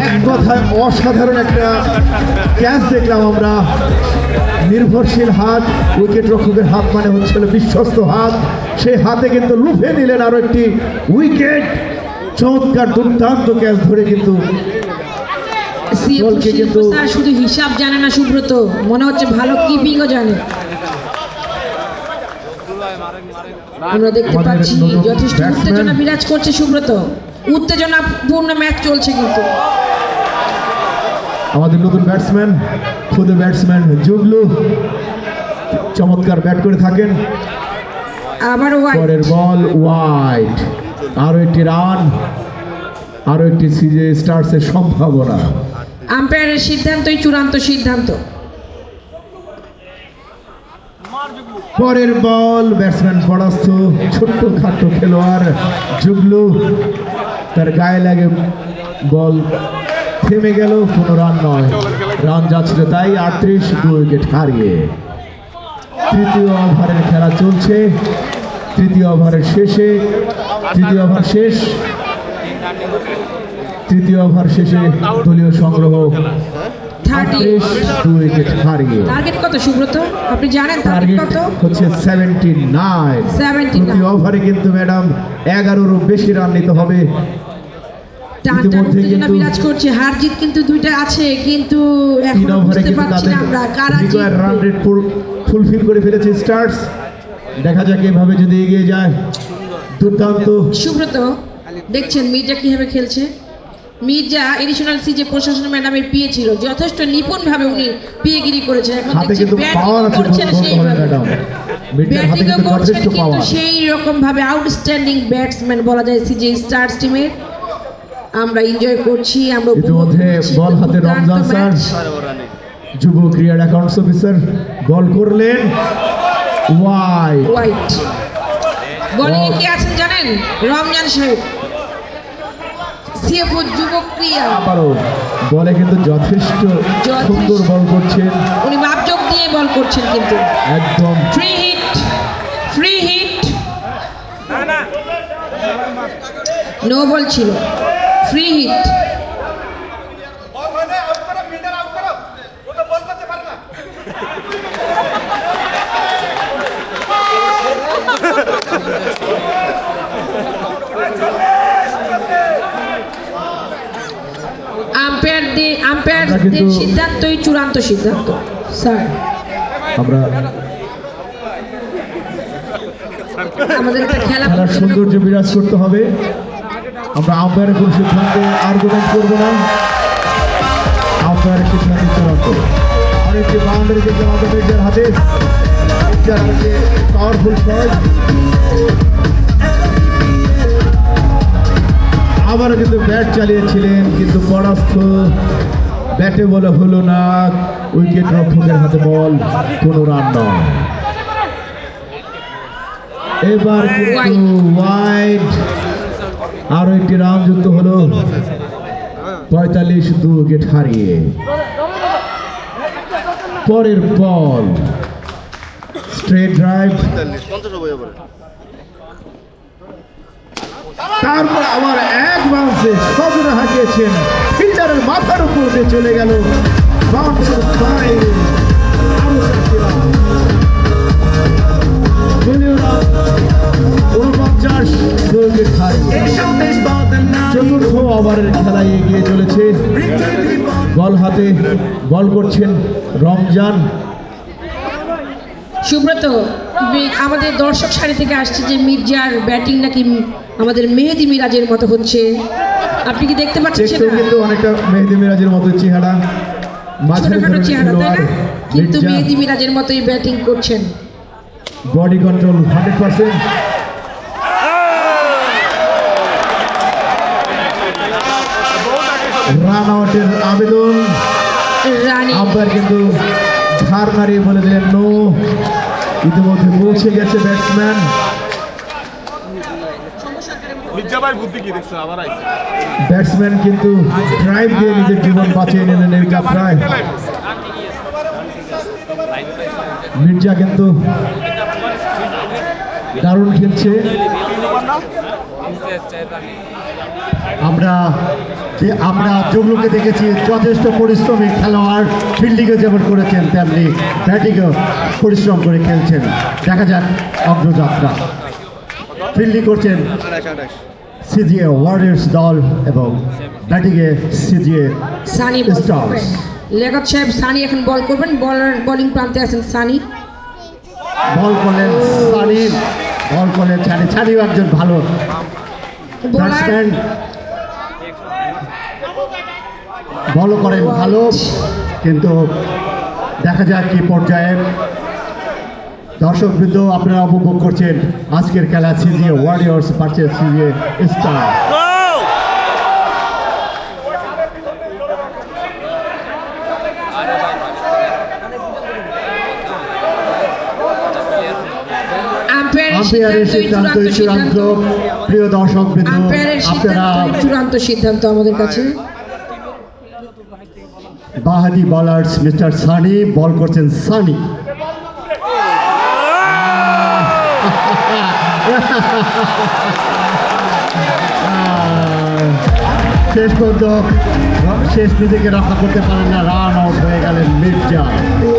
এক কথায় অসাধারণ একটা ক্যাচ দেখলাম আমরা। নির্ভরশীল হাত, উইকেট রক্ষকের হাত মানে হচ্ছিল বিশ্বস্ত হাত, সেই হাতে কিন্তু লুফে নিলেন আরো একটি উইকেট। চমৎকার দুর্দান্ত ক্যাচ ধরে কিন্তু দলকে কিন্তু স্যার শুধু হিসাব জানে না সুব্রত, মনে হচ্ছে ভালো কিপিংও জানে। আমরা দেখতে পাচ্ছি যথেষ্ট উত্তেজনা বিরাজ করছে সুব্রত, উত্তেজনাপূর্ণ ম্যাচ চলছে। কিন্তু আমাদের নতুন ব্যাটসম্যান, খুদে ব্যাটসম্যান জুগলু চমৎকার ব্যাট করে থাকেন। আবার পরের বল ওয়াইড, আরো একটি রান, আরো একটি সিজে স্টার্সের সম্ভাবনা। আম্পায়ারের সিদ্ধান্তই চূড়ান্ত সিদ্ধান্ত। পরের বল ব্যাটসম্যান পরাস্ত, ছোট্ট খাটো খেলোয়াড় জুগলু, তার গায়ে লাগে বল থেমে গেল, কোনো রান নয়। রান যাচ্ছিল তাই 38, 2 উইকেট হারিয়ে। তৃতীয় ওভারের খেলা চলছে, তৃতীয় ওভারের শেষে, তৃতীয় ওভার শেষ, তৃতীয় ওভার শেষে দলীয় সংগ্রহ 38, 2 উইকেট হারিয়ে। টার্গেট কত সুব্রত আপনি জানেন? টার্গেট কত হচ্ছে 79। প্রতি ওভারে কিন্তু ম্যাডাম 11-এরও বেশি রান নিতে হবে। ইতিমধ্যে কিন্তু বিরাজ করছে, হার জিত কিন্তু দুইটা আছে, কিন্তু 3 এখনো ওভারে বুঝতে কিন্তু পারছি তাদের না আমরা কারা রিকোয়ার্ড রান জিতবে। রেট ফুলফিল করে ফেলেছে স্টার্স। দেখা যাক এভাবে যদি এগিয়ে যায়। দুর্দান্ত সুব্রত দেখছেন মির্জা কিভাবে খেলছে, মির্জা এডিশনাল সিজে প্রশাসন ম্যাডামের পিএ ছিল, যথেষ্ট নিপুণভাবে উনি পিএগিরি করেছেন। এখন হাতে দেখছি কিন্তু পাওয়ার আছে করছেন সেইভাবে, ম্যাডাম, মির্জার হাতে ব্যাটিংও কিন্তু করছেন যথেষ্ট কিন্তু পাওয়ার। সেই রকম ভাবে আউটস্ট্যান্ডিং ব্যাটসম্যান বলা যায় সিজে স্টার্স টিমের। আমরা এনজয় করছি, আমরা উপভোগ ইতিমধ্যে করছি বল হাতে দুর্দান্ত রমজান স্যার, ম্যাচ। যুব ক্রীড়া অ্যাকাউন্টস অফিসার বল করলেন ওয়াইড। হোয়াইট বোলিং এ কি আছেন জানেন? রমজান সাহেব, সিএফও যুবক ক্রিয়া, আবারও বলে কিন্তু যথেষ্ট সুন্দর বল করছেন, উনি মাপজোক দিয়ে বল করছেন কিন্তু একদম free hit, free hit, no ball ছিল, ফ্রি হিট। আম্পায়ারদের সিদ্ধান্তই চূড়ান্ত সিদ্ধান্ত স্যার। আমরা আমাদের খেলা খেলার সৌন্দর্য বিরাজ করতে হবে। আমরা আম্পায়ারের কোন সিদ্ধান্তে আর্গুমেন্ট করবো না, আম্পায়ারের সিদ্ধান্ত চূড়ান্ত। আরেকটি বাউন্ডারি কিন্তু আমাদের মির্জার হাতে, মির্জার হাতে পাওয়ারফুল শট। আবারও কিন্তু ব্যাট চালিয়েছিলেন কিন্তু পরাস্ত, ব্যাটে বলে হলো না, উইকেট রক্ষকের হাতে বল, কোনো রান নয়। এবার কিন্তু ওয়াইড, আরো একটি রান যুক্ত হলো 45 2 উইকেট হারিয়ে। পরের বল স্ট্রেট ড্রাইভ, তারপর আবার এক বাউন্সে সজনে হাঁকিয়েছেন, ফিল্ডারের মাথার উপর দিয়ে চলে গেল বাউন্সের বাইরে। আরো 4টি রান, দলীয় রান 49 2 উইকেট হারিয়ে। চতুর্থ ওভারের খেলায় এগিয়ে চলেছে, বল হাতে বল করছেন রমজান। সুব্রত, আমাদের দর্শক সারি থেকে আসছে যে মির্জার ব্যাটিং নাকি আমাদের মেহেদি মিরাজের মতো হচ্ছে, আপনি কি দেখতে পাচ্ছেন সেটা? দেখতেও কিন্তু অনেকটা মেহেদি মিরাজের মতো চেহারা, মাঝারি ছোটখাটো ধরনের চেহারা তাই না, খেলোয়াড় কিন্তু মির্জা। মেহেদি মিরাজের মতোই ব্যাটিং করছেন। Body control 100%। রান আউটের আবেদন, রানি আম্পায়ার কিন্তু ধার মারিয়ে বলে দিলেন নো। ইতিমধ্যে পৌঁছে গেছে ব্যাটসম্যান। মির্জা ভাই বুদ্ধি কি দেখছো আবার আইছে? ব্যাটসম্যান কিন্তু ড্রাইভ দিয়ে নিজের জীবন বাঁচিয়ে নিলেন এই যাত্রায়। মির্জা কিন্তু দারুণ খেলছে। আমরা জগলুকে দেখেছি যথেষ্ট পরিশ্রমী খেলোয়াড়, ফিল্ডিংও যেমন করেছেন তেমনি ব্যাটিংও পরিশ্রম করে খেলছেন। দেখা যাক অগ্রযাত্রা। ফিল্ডিং করছেন সিজিএ ওয়ারিয়র্স দল এবং ব্যাটিংয়ে সিজিএ সানি বল স্টার্স। করবেন। লেখক সাহেব সানি এখন বল করবেন, বোলিং প্রান্তে আছেন সানি। বল করলেন সানি, বল করলেন ছানি। ছানিও একজন ভালো বোলার ব্যাটসম্যান, বলও করেন ভালো, কিন্তু দেখা যাক কি পর্যায়ে। দর্শকবৃন্দ, আপনারা উপভোগ করছেন আজকের খেলা CGA warriors versus CGA star. আম্পায়ারের সিদ্ধান্ত চূড়ান্ত। প্রিয় দর্শকবৃন্দ, আম্পায়ারের আপনারা চূড়ান্ত সিদ্ধান্ত আমাদের কাছে। বাহাদি বলার্স মিস্টার সানি, বল করছেন সানি। শেষ পর্যন্ত শেষ নিজেকে রক্ষা করতে পারেন না, রান আউট হয়ে গেলেন মির্জা।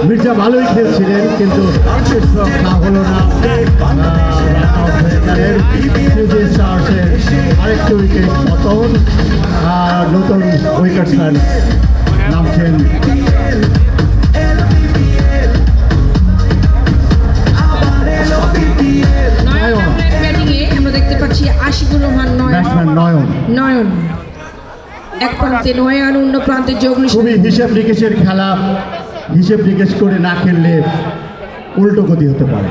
মির্জা ভালোই খেলছিলেন কিন্তু শেষ রক্ষা হলো না, রান আউট হয়ে গেলেন। সিজি স্টার্সের আরেকটি উইকেট পতন, আর নতুন উইকেটম্যান নামছেন নয়ন ব্যাটিংয়ে আমরা দেখতে পাচ্ছি আশিকুর রহমান ব্যাটসম্যান নয়ন। নয়ন এক প্রান্তে নয়ান, অন্য প্রান্তে জগলি। খুবই হিসেব নিকেশের খেলা, হিসেব নিকেশ করে না খেললে উল্টো গতি হতে পারে।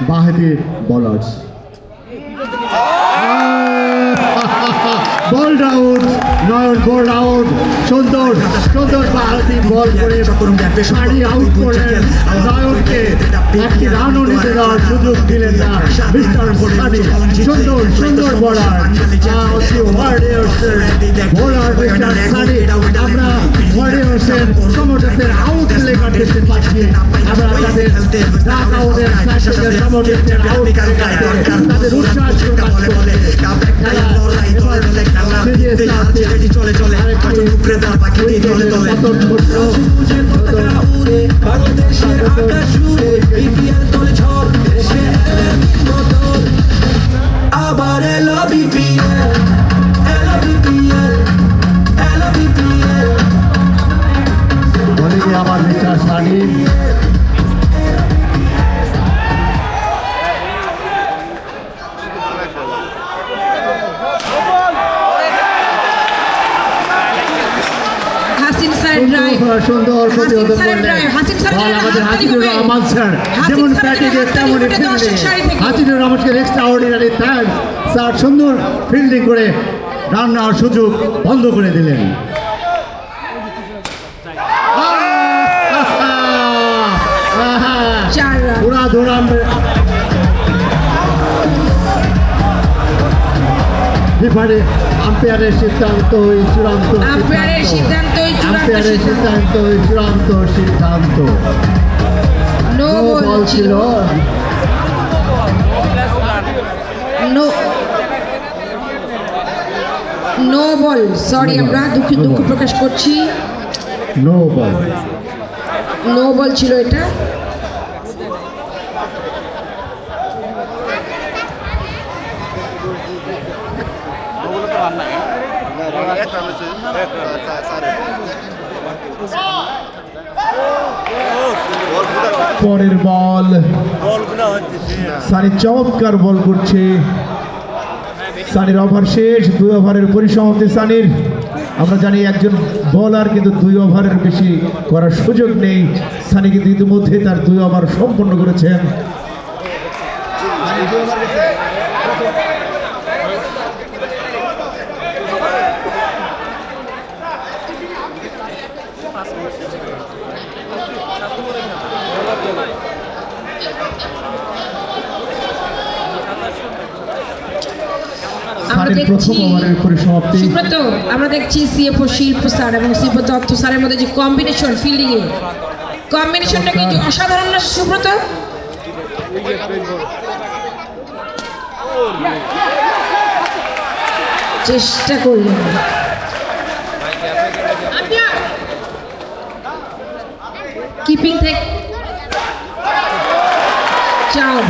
বাঁহাতি বলার্স বল আউট, নয়ন বল আউট, সুন্দর সুন্দর বাঁহাতি বল করে সারি আউট করেন নয়নকে, একটি রানও নিতে দেওয়ার সুযোগ দিলেন না মিস্টার বোসানি। সুন্দর সুন্দর বলার ওয়ারিয়র্সের বোলার মিস্টার সানি। আমরা ওয়ারিয়র্সের সমর্থকদের আউট লেখার দেখতে পাচ্ছি, আমরা তাদের ডাক আউটের সাথে সমর্থকদের আউট তাদের উৎসাহ প্রকাশ করে খেলা এবার চলে চলে বাংলাদেশের আকাশ জুড়ে বিপিএল তোলে ঝড়, দেশে বদল আবার এলো বিপিএল, এলো বিপিএল, এলো বিপিএল। বলে আবার mister Sunny. Hasin sir drive, সুন্দর হাসিন স্যারের drive, হাসিন স্যারের জন্য আমাদের হাততালি হাসিনুর হবে। রহমান স্যার হাসিন যেমন স্যারের ব্যাটিংয়ে জন্য তেমনই হাততালি হবে দর্শক সারি ফিল্ডিংয়ে। থেকে। হাসিনুর রহমানকে এক্সট্রাঅর্ডিনারি থ্যাঙ্কস স্যার, সুন্দর ফিল্ডিং করে রান নেওয়ার সুযোগ বন্ধ করে দিলেন। চার রান। পুরা ধরাম রেফারি আম্পায়ারের সিদ্ধান্ত চূড়ান্ত, আম্পায়ারের সিদ্ধান্তই চূড়ান্ত আম্পায়ারের সিদ্ধান্ত। সিদ্ধান্ত চূড়ান্ত সিদ্ধান্ত। নো নো বল বল ছিল, ছিল, নো নো বল, সরি আমরা দুঃখ প্রকাশ করছি, নো বল। নো বল ছিল এটা। পরের বল, সানি চমৎকার বল করছে। সানির ওভার শেষ, 2 ওভারের পরিসমাপ্তি সানির। আমরা জানি একজন বোলার কিন্তু 2 ওভারের বেশি করার সুযোগ নেই। সানি কিন্তু ইতিমধ্যে তার 2 ওভার সম্পন্ন করেছেন। আমরা সানির প্রথম দেখছি ওভারের পরিসমাপ্তি। সুব্রত, আমরা দেখছি সিএফও শিল্প স্যার এবং সিএফও দত্ত স্যারের মধ্যে যে কম্বিনেশন ফিল্ডিং এ, কম্বিনেশনটা কি অসাধারণ না সুব্রত? চেষ্টা করলেন কিপিং থেকে চার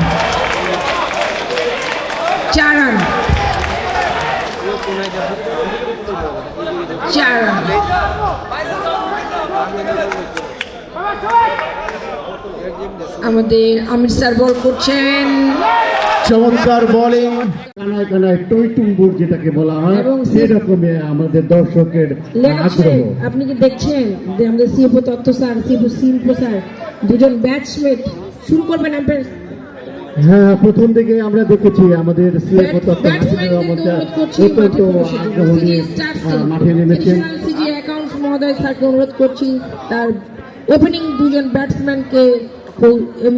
রান, 4 রান। আমাদের আমির স্যার বল করছেন, চমৎকার বোলিং। কানায় কানায় টইটুম্বুর যেটাকে বলা হয়, এবং সেরকমই আমাদের দর্শকের লেগেছে। আগ্রহ। আপনি কি দেখছেন যে আমাদের সিএফও তত্ত্ব স্যার, সিএফও শিল্প স্যার দুজন ব্যাটসম্যান শুরু করবেন আম্পায়ার। হ্যাঁ, প্রথম দিকে আমরা দেখেছি আমাদের সিএফও ব্যাটসম্যান অনুরোধ করছি অত্যন্ত আগ্রহ নিয়ে মাঠে নেমেছেন। সিজি অ্যাকাউন্টস মহোদয় স্যারকে অনুরোধ করছি তার ওপেনিং দুজন ব্যাটসম্যানকে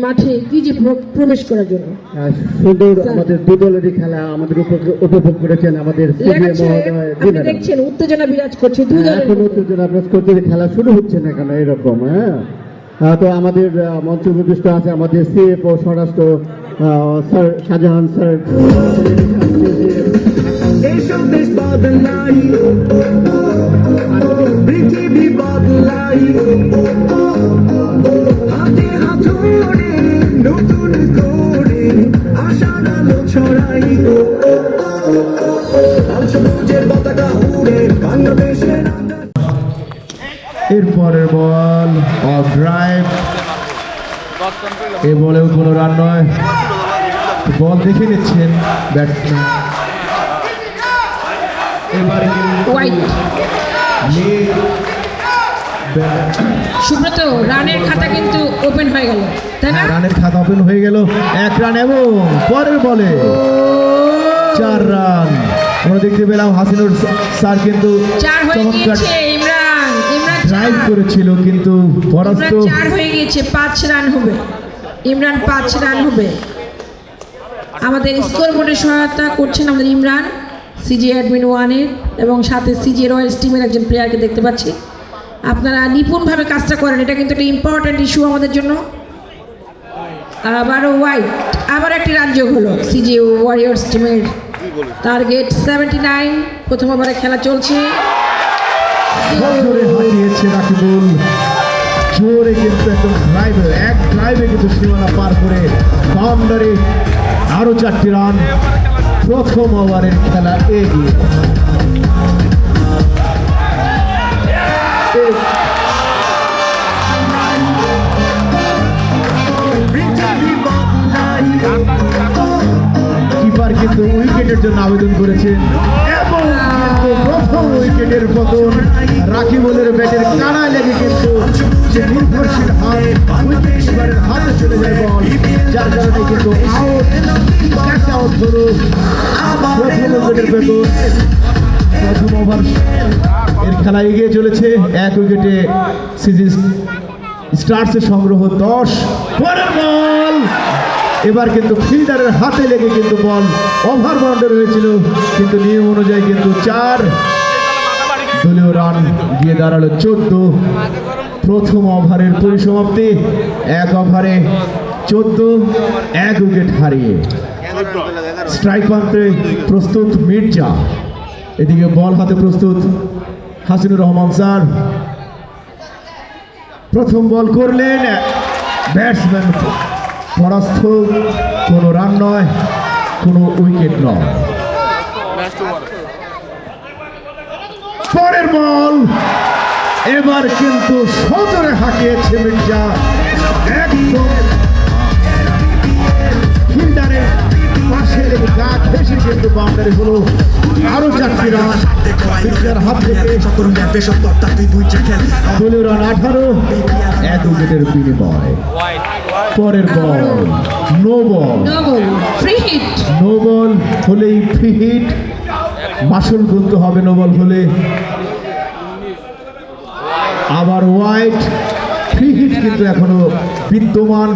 মাঠে পিচে প্রবেশ করার জন্য। সুন্দর আমাদের দু দলেরই খেলা আমাদের উপভোগ করেছেন আমাদের সিবিএ মহোদয়। আপনি দেখছেন উত্তেজনা বিরাজ করছে দুই দলের এখন উত্তেজনা বিরাজ করতে খেলা শুরু হচ্ছে না কেন এরকম? তো আমাদের মঞ্চ উপবিষ্ট আছে আমাদের সিএফও স্বরাষ্ট্র স্যার শাহজাহান স্যার। এসব দেশ বদলাই, পৃথিবী বদলাই, হাতে হাতুড়ে নতুন করে আশার আলো ছড়াই, লাল সবুজের পতাকা উড়ে বাংলাদেশের এরপরের বল অফ ড্রাইভ, এ বলেও কোনো রান নয়। বল দেখে নিচ্ছেন ব্যাটসম্যান। এবার কিন্তু ওয়াইড। সুব্রত, রানের খাতা কিন্তু ওপেন হয়ে গেল, তাই না? রানের খাতা ওপেন হয়ে গেল, 1 রান এবং পরের বলে 4 রান। আমরা দেখতে পেলাম হাসিনুর স্যার কিন্তু 4 হয়ে গিয়েছে। ইমরান ড্রাইভ করেছিল কিন্তু পরাস্ত। 4 হয়ে গিয়েছে, 5 রান হবে। ইমরান 5 রান হবে। আমাদের স্কোর বোর্ডে সহায়তা করছেন আমাদের ইমরান, সিজি অ্যাডমিন 1-এর, এবং সাথে সিজি রয়্যালস টিমের একজন প্লেয়ারকে দেখতে পাচ্ছি। আপনারা নিপুণভাবে কাজটা করেন, এটা কিন্তু একটা ইম্পর্ট্যান্ট ইস্যু আমাদের জন্য। আবারও ওয়াইড, আবার একটি রান যোগ হলো সিজি ওয়ারিয়র্স টিমের। টার্গেট 79। প্রথম ওভারে খেলা চলছে। জোরে হারিয়েছে রাকিবুল, জোরে কিন্তু একদম ড্রাইভে কিন্তু সীমানা পার করে বাউন্ডারি। আরো 4টি রান। প্রথম ওভারের খেলা এগিয়ে। কিপার কিন্তু উইকেটের জন্য আবেদন করেছেন এবং কিন্তু প্রথম উইকেটের পতন। রাকিবুলের ব্যাটের কানায় লেগে কিন্তু যে নির্ভরশীল হাত উইকেট কিপারের হাতে চলে যায় বল, যার কারণে কিন্তু আউট। একটা আউট হলো প্রথম উইকেটের বেতন। প্রথম ওভার এর খেলা এগিয়ে চলেছে। 1 উইকেটে সিজি স্টার্সের সংগ্রহ 10। পরের বল এবার কিন্তু ফিল্ডারের হাতে লেগে কিন্তু বল ওভার বাউন্ডারি হয়েছিল, কিন্তু নিয়ম অনুযায়ী কিন্তু 4। দলীয় রান গিয়ে দাঁড়ালো 14। প্রথম ওভারের পরিসমাপ্তি। 1 ওভারে 14, 1 উইকেট হারিয়ে। স্ট্রাইক পান্তে প্রস্তুত মির্জা, এদিকে বল হাতে প্রস্তুত হাসিনুর রহমান স্যার। প্রথম বল করলেন, ব্যাটসম্যান পরাস্ত। কোনো রান নয়, কোনো উইকেট নয়। পরের বল এবার কিন্তু সজোরে হাঁকিয়েছে মির্জা, একদম ফিল্ডারের পাশে গা ঘেঁষে কিন্তু বাউন্ডারি হলো। আরো 4টি রান মির্জার হাত থেকে। দলীয় রান 18, 1 উইকেটের বিনিময়। পরের ball no ball. Free hit. No ball হলেই ফ্রি হিট, মাসুল গুনতে হবে নো বল হলে। আবার ওয়াইড, ফ্রি হিট কিন্তু এখনো বিদ্যমান।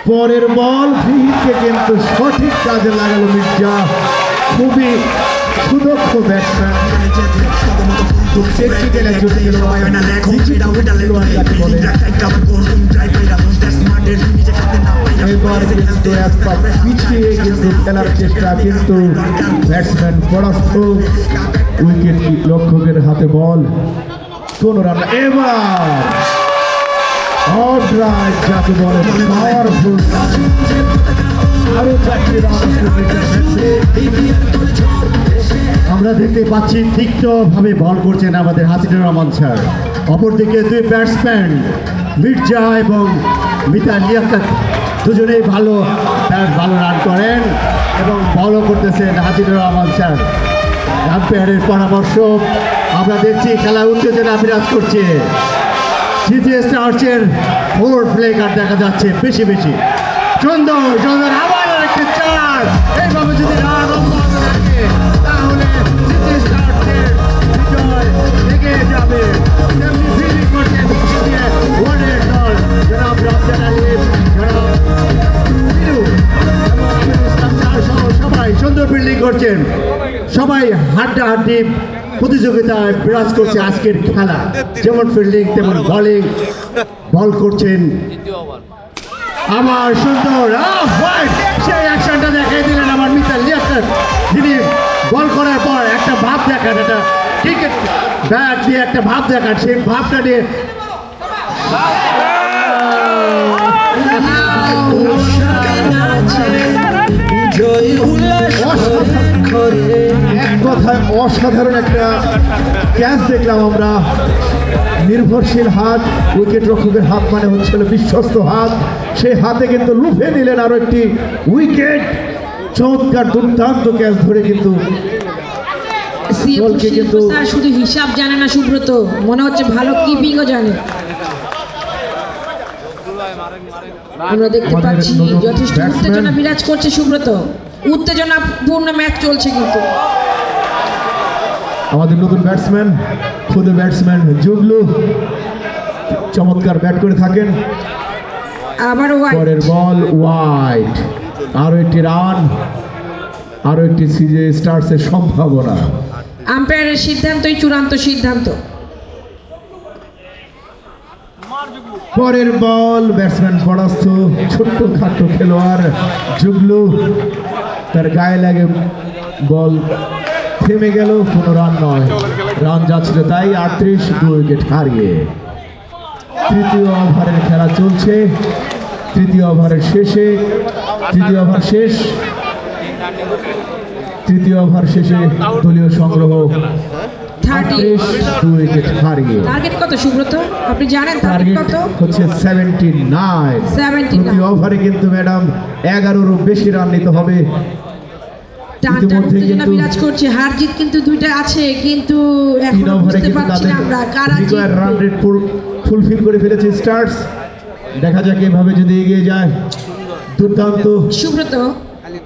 পরের বল ফ্রি হিটকে কিন্তু সঠিক কাজে লাগালো মির্জা। খুবই সুদক্ষ ব্যাটসম্যান, খুব টেকনিক্যাল একজন খেলোয়াড়, যাকে বলে। এবার কিন্তু এক পা পিছিয়ে কিন্তু খেলার চেষ্টা, কিন্তু ব্যাটসম্যান পরাস্ত। উইকেট রক্ষকের হাতে বল, কোন রান। এবার অফ রাইট, যাকে বলে পাওয়ারফুল। আরো 4টি রান। আমরা দেখতে পাচ্ছি তীক্ষ্ণভাবে বল করছেন আমাদের হাসিনুর রহমান স্যার। অপরদিকে 2 ব্যাটসম্যান মির্জা এবং মিতা লিয়াকত দুজনেই ভালো রান করেন এবং বলও করতেছেন হাসিনুর রহমান স্যার। আম্পায়ারের পরামর্শ আমরা দেখছি খেলার উত্তেজনা বিরাজ করছে। সিজি স্টার্সের 4 প্লে কার্ড দেখা যাচ্ছে বেশি বেশি। সুন্দর সুন্দর আবার একটা 4। এইভাবে যদি রান অব্যাহত থাকে তাহলে সিজি স্টার্সের বিজয় এগিয়ে যাবে। তেমনি ফিল্ডিং করছেন ওয়ার্ল্ডের দল জনাব রমজান আলী, জনাব মিলু এবং আমিনুল ইসলাম স্যার সহ সবাই সুন্দর ফিল্ডিং করছেন। সবাই হাড্ডাহাড্ডি প্রতিযোগিতায় বিরাজ করছে আজকের খেলা। যেমন ফিল্ডিং তেমন বোলিং। বল করছেন আমার সুন্দর সেই অ্যাকশনটা দেখাই দিলেন আমার মিতা লিয়াকত, যিনি বল করার পর একটা ভাব দেখান, একটা ক্রিকেট ব্যাট দিয়ে একটা ভাব দেখান, সেই ভাবটা নিয়ে এক কথায় অসাধারণ একটা ক্যাচ দেখলাম আমরা। নির্ভরশীল হাত, উইকেট রক্ষকের হাত মানে হচ্ছিল বিশ্বস্ত হাত। সেই হাতে কিন্তু লুফে নিলেন আরো একটি উইকেট। চমৎকার দুর্দান্ত ক্যাচ ধরে কিন্তু বলকে কিন্তু স্যার শুধু হিসাব জানে না সুব্রত, মনে হচ্ছে ভালো কিপিংও জানে। আমরা দেখতে আমাদের পাচ্ছি নতুন যথেষ্ট batsman। উত্তেজনা বিরাজ করছে সুব্রত, উত্তেজনাপূর্ণ ম্যাচ চলছে কিন্তু। আমাদের নতুন ব্যাটসম্যান খুদে ব্যাটসম্যান জুগলু চমৎকার ব্যাট করে থাকেন। আবার পরের বল ওয়াইড, আরো একটি রান, আরো একটি সিজে স্টার্সের সম্ভাবনা। আম্পায়ারের সিদ্ধান্তই চূড়ান্ত সিদ্ধান্ত। পরের বল ব্যাটসম্যান পরাস্ত, ছোট্ট খাটো খেলোয়াড় জুগলু, তার গায়ে লাগে বল থেমে গেল, কোনো রান নয়, রান যাচ্ছিল তাই 38, 2 উইকেট হারিয়ে। তৃতীয় ওভারের খেলা চলছে, তৃতীয় ওভারের শেষে, তৃতীয় ওভার শেষ, তৃতীয় ওভার শেষে দলীয় সংগ্রহ 38, 2 উইকেট হারিয়ে। টার্গেট কত সুব্রত, আপনি জানেন টার্গেট টার্গেট কত? হচ্ছে 79। 79 প্রতি ওভারে কিন্তু ম্যাডাম 11-এরও বেশি রান নিতে হবে। টান ইতিমধ্যে উত্তেজনা কিন্তু বিরাজ করছে, হার জিত কিন্তু দুইটা আছে, কিন্তু 3 এখনো ওভারে বুঝতে কিন্তু পারছি তাদের না আমরা কারা রিকোয়ার্ড রান জিতবে। রেট ফুলফিল করে ফেলেছে স্টার্স। দেখা যাক এভাবে যদি এগিয়ে যায়। দুর্দান্ত সুব্রত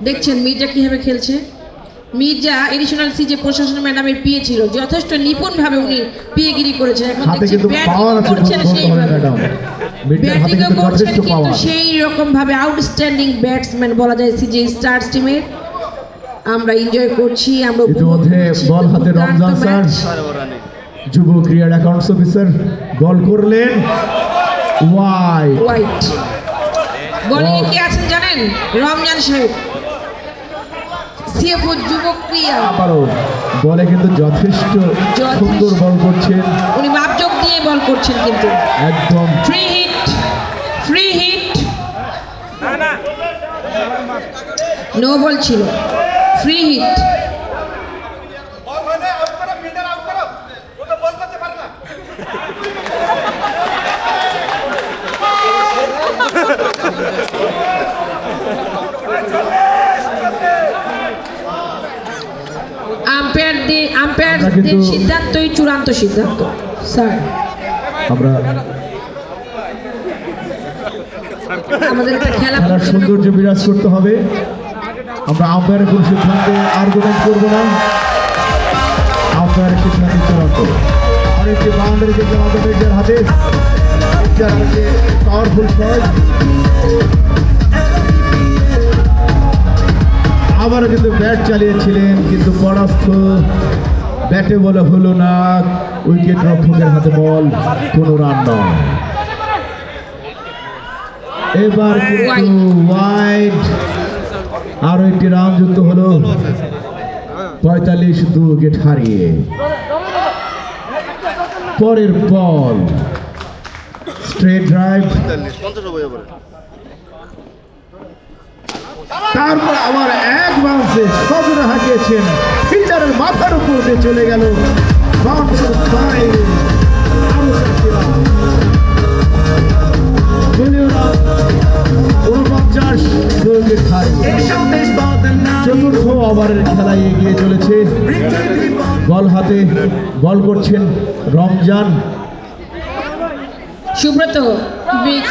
দেখছেন মির্জা কিভাবে খেলছে। মির্জা এডিশনাল সিজে প্রশাসন ম্যাডামের পিএ ছিল, যথেষ্ট নিপুণভাবে উনি পিএগিরি করেছেন। এখন হাতে দেখছি কিন্তু পাওয়ার আছে করছেন বর্তমানে ম্যাডাম, মির্জার হাতে ব্যাটিংও কিন্তু করছেন, যথেষ্ট কিন্তু পাওয়ার। সেই রকম ভাবে আউটস্ট্যান্ডিং ব্যাটসম্যান বলা যায় সিজে স্টার্স টিমের। আমরা এনজয় করছি, আমরা উপভোগ ইতিমধ্যে করছি। বল হাতে দুর্দান্ত রমজান স্যার, ম্যাচ। যুব ক্রীড়া অ্যাকাউন্টস অফিসার বল করলেন ওয়াইড। হোয়াইট বোলিং এ কি আছেন জানেন? রমজান সাহেব, সিএফও যুবক ক্রিয়া, আবারও বলে কিন্তু যথেষ্ট সুন্দর বল করছেন, উনি মাপজোক দিয়ে বল করছেন কিন্তু। একদম free hit, free hit, no ball ছিল, ফ্রি হিট। আম্পায়ারদের সিদ্ধান্তই চূড়ান্ত সিদ্ধান্ত স্যার। আমরা আমাদের খেলা খেলার সৌন্দর্য বিরাজ করতে হবে। আমরা আম্পায়ারের কোন সিদ্ধান্তে আর্গুমেন্ট করবো না, আম্পায়ারের সিদ্ধান্ত চূড়ান্ত। আরেকটি বাউন্ডারি কিন্তু আমাদের মির্জার হাতে, মির্জার হাতে পাওয়ারফুল শট। আবারও কিন্তু ব্যাট চালিয়েছিলেন কিন্তু পরাস্ত, ব্যাটে বলে হলো না, উইকেট রক্ষকের হাতে বল, কোনো রান নয়। এবার কিন্তু ওয়াইড, আরো একটি রান যুক্ত হলো, 45, 2 উইকেট হারিয়ে। পরের বল স্ট্রেট ড্রাইভ, তারপর আবার এক বাউন্সে সজনে হাঁকিয়েছেন, ফিল্ডারের মাথার উপর দিয়ে চলে গেল, বাউন্সের বাইরে। আরো 4টি রান, দলীয় রান 49, 2 উইকেট হারিয়ে। চতুর্থ ওভারের খেলায় এগিয়ে চলেছে, বল হাতে বল করছেন রমজান। সুব্রত,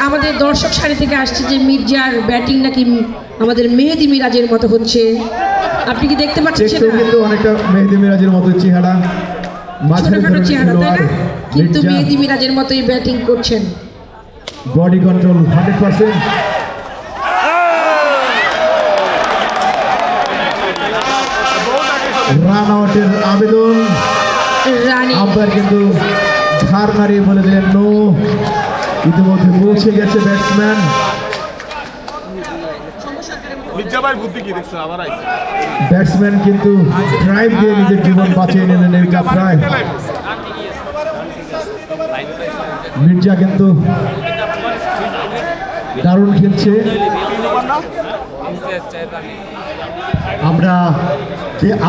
আমাদের দর্শক সারি থেকে আসছে যে মির্জার ব্যাটিং নাকি আমাদের মেহেদি মিরাজের মতো হচ্ছে, আপনি কি দেখতে পাচ্ছেন সেটা? দেখতেও কিন্তু অনেকটা মেহেদি মিরাজের মতো চেহারা, মাঝারি ছোটখাটো ধরনের চেহারা তাই না, খেলোয়াড় কিন্তু মির্জা। মেহেদি মিরাজের মতোই ব্যাটিং করছেন। Body control 100%। রান আউটের আবেদন, রানি আম্পায়ার কিন্তু ধার মারিয়ে বলে দিলেন নো। ইতিমধ্যে পৌঁছে গেছে ব্যাটসম্যান। মির্জা ভাই বুদ্ধি কি দেখছো, আবার আইছে। ব্যাটসম্যান কিন্তু ড্রাইভ দিয়ে নিজের জীবন বাঁচিয়ে নিলেন এই যাত্রায়। মির্জা কিন্তু দারুণ খেলছে।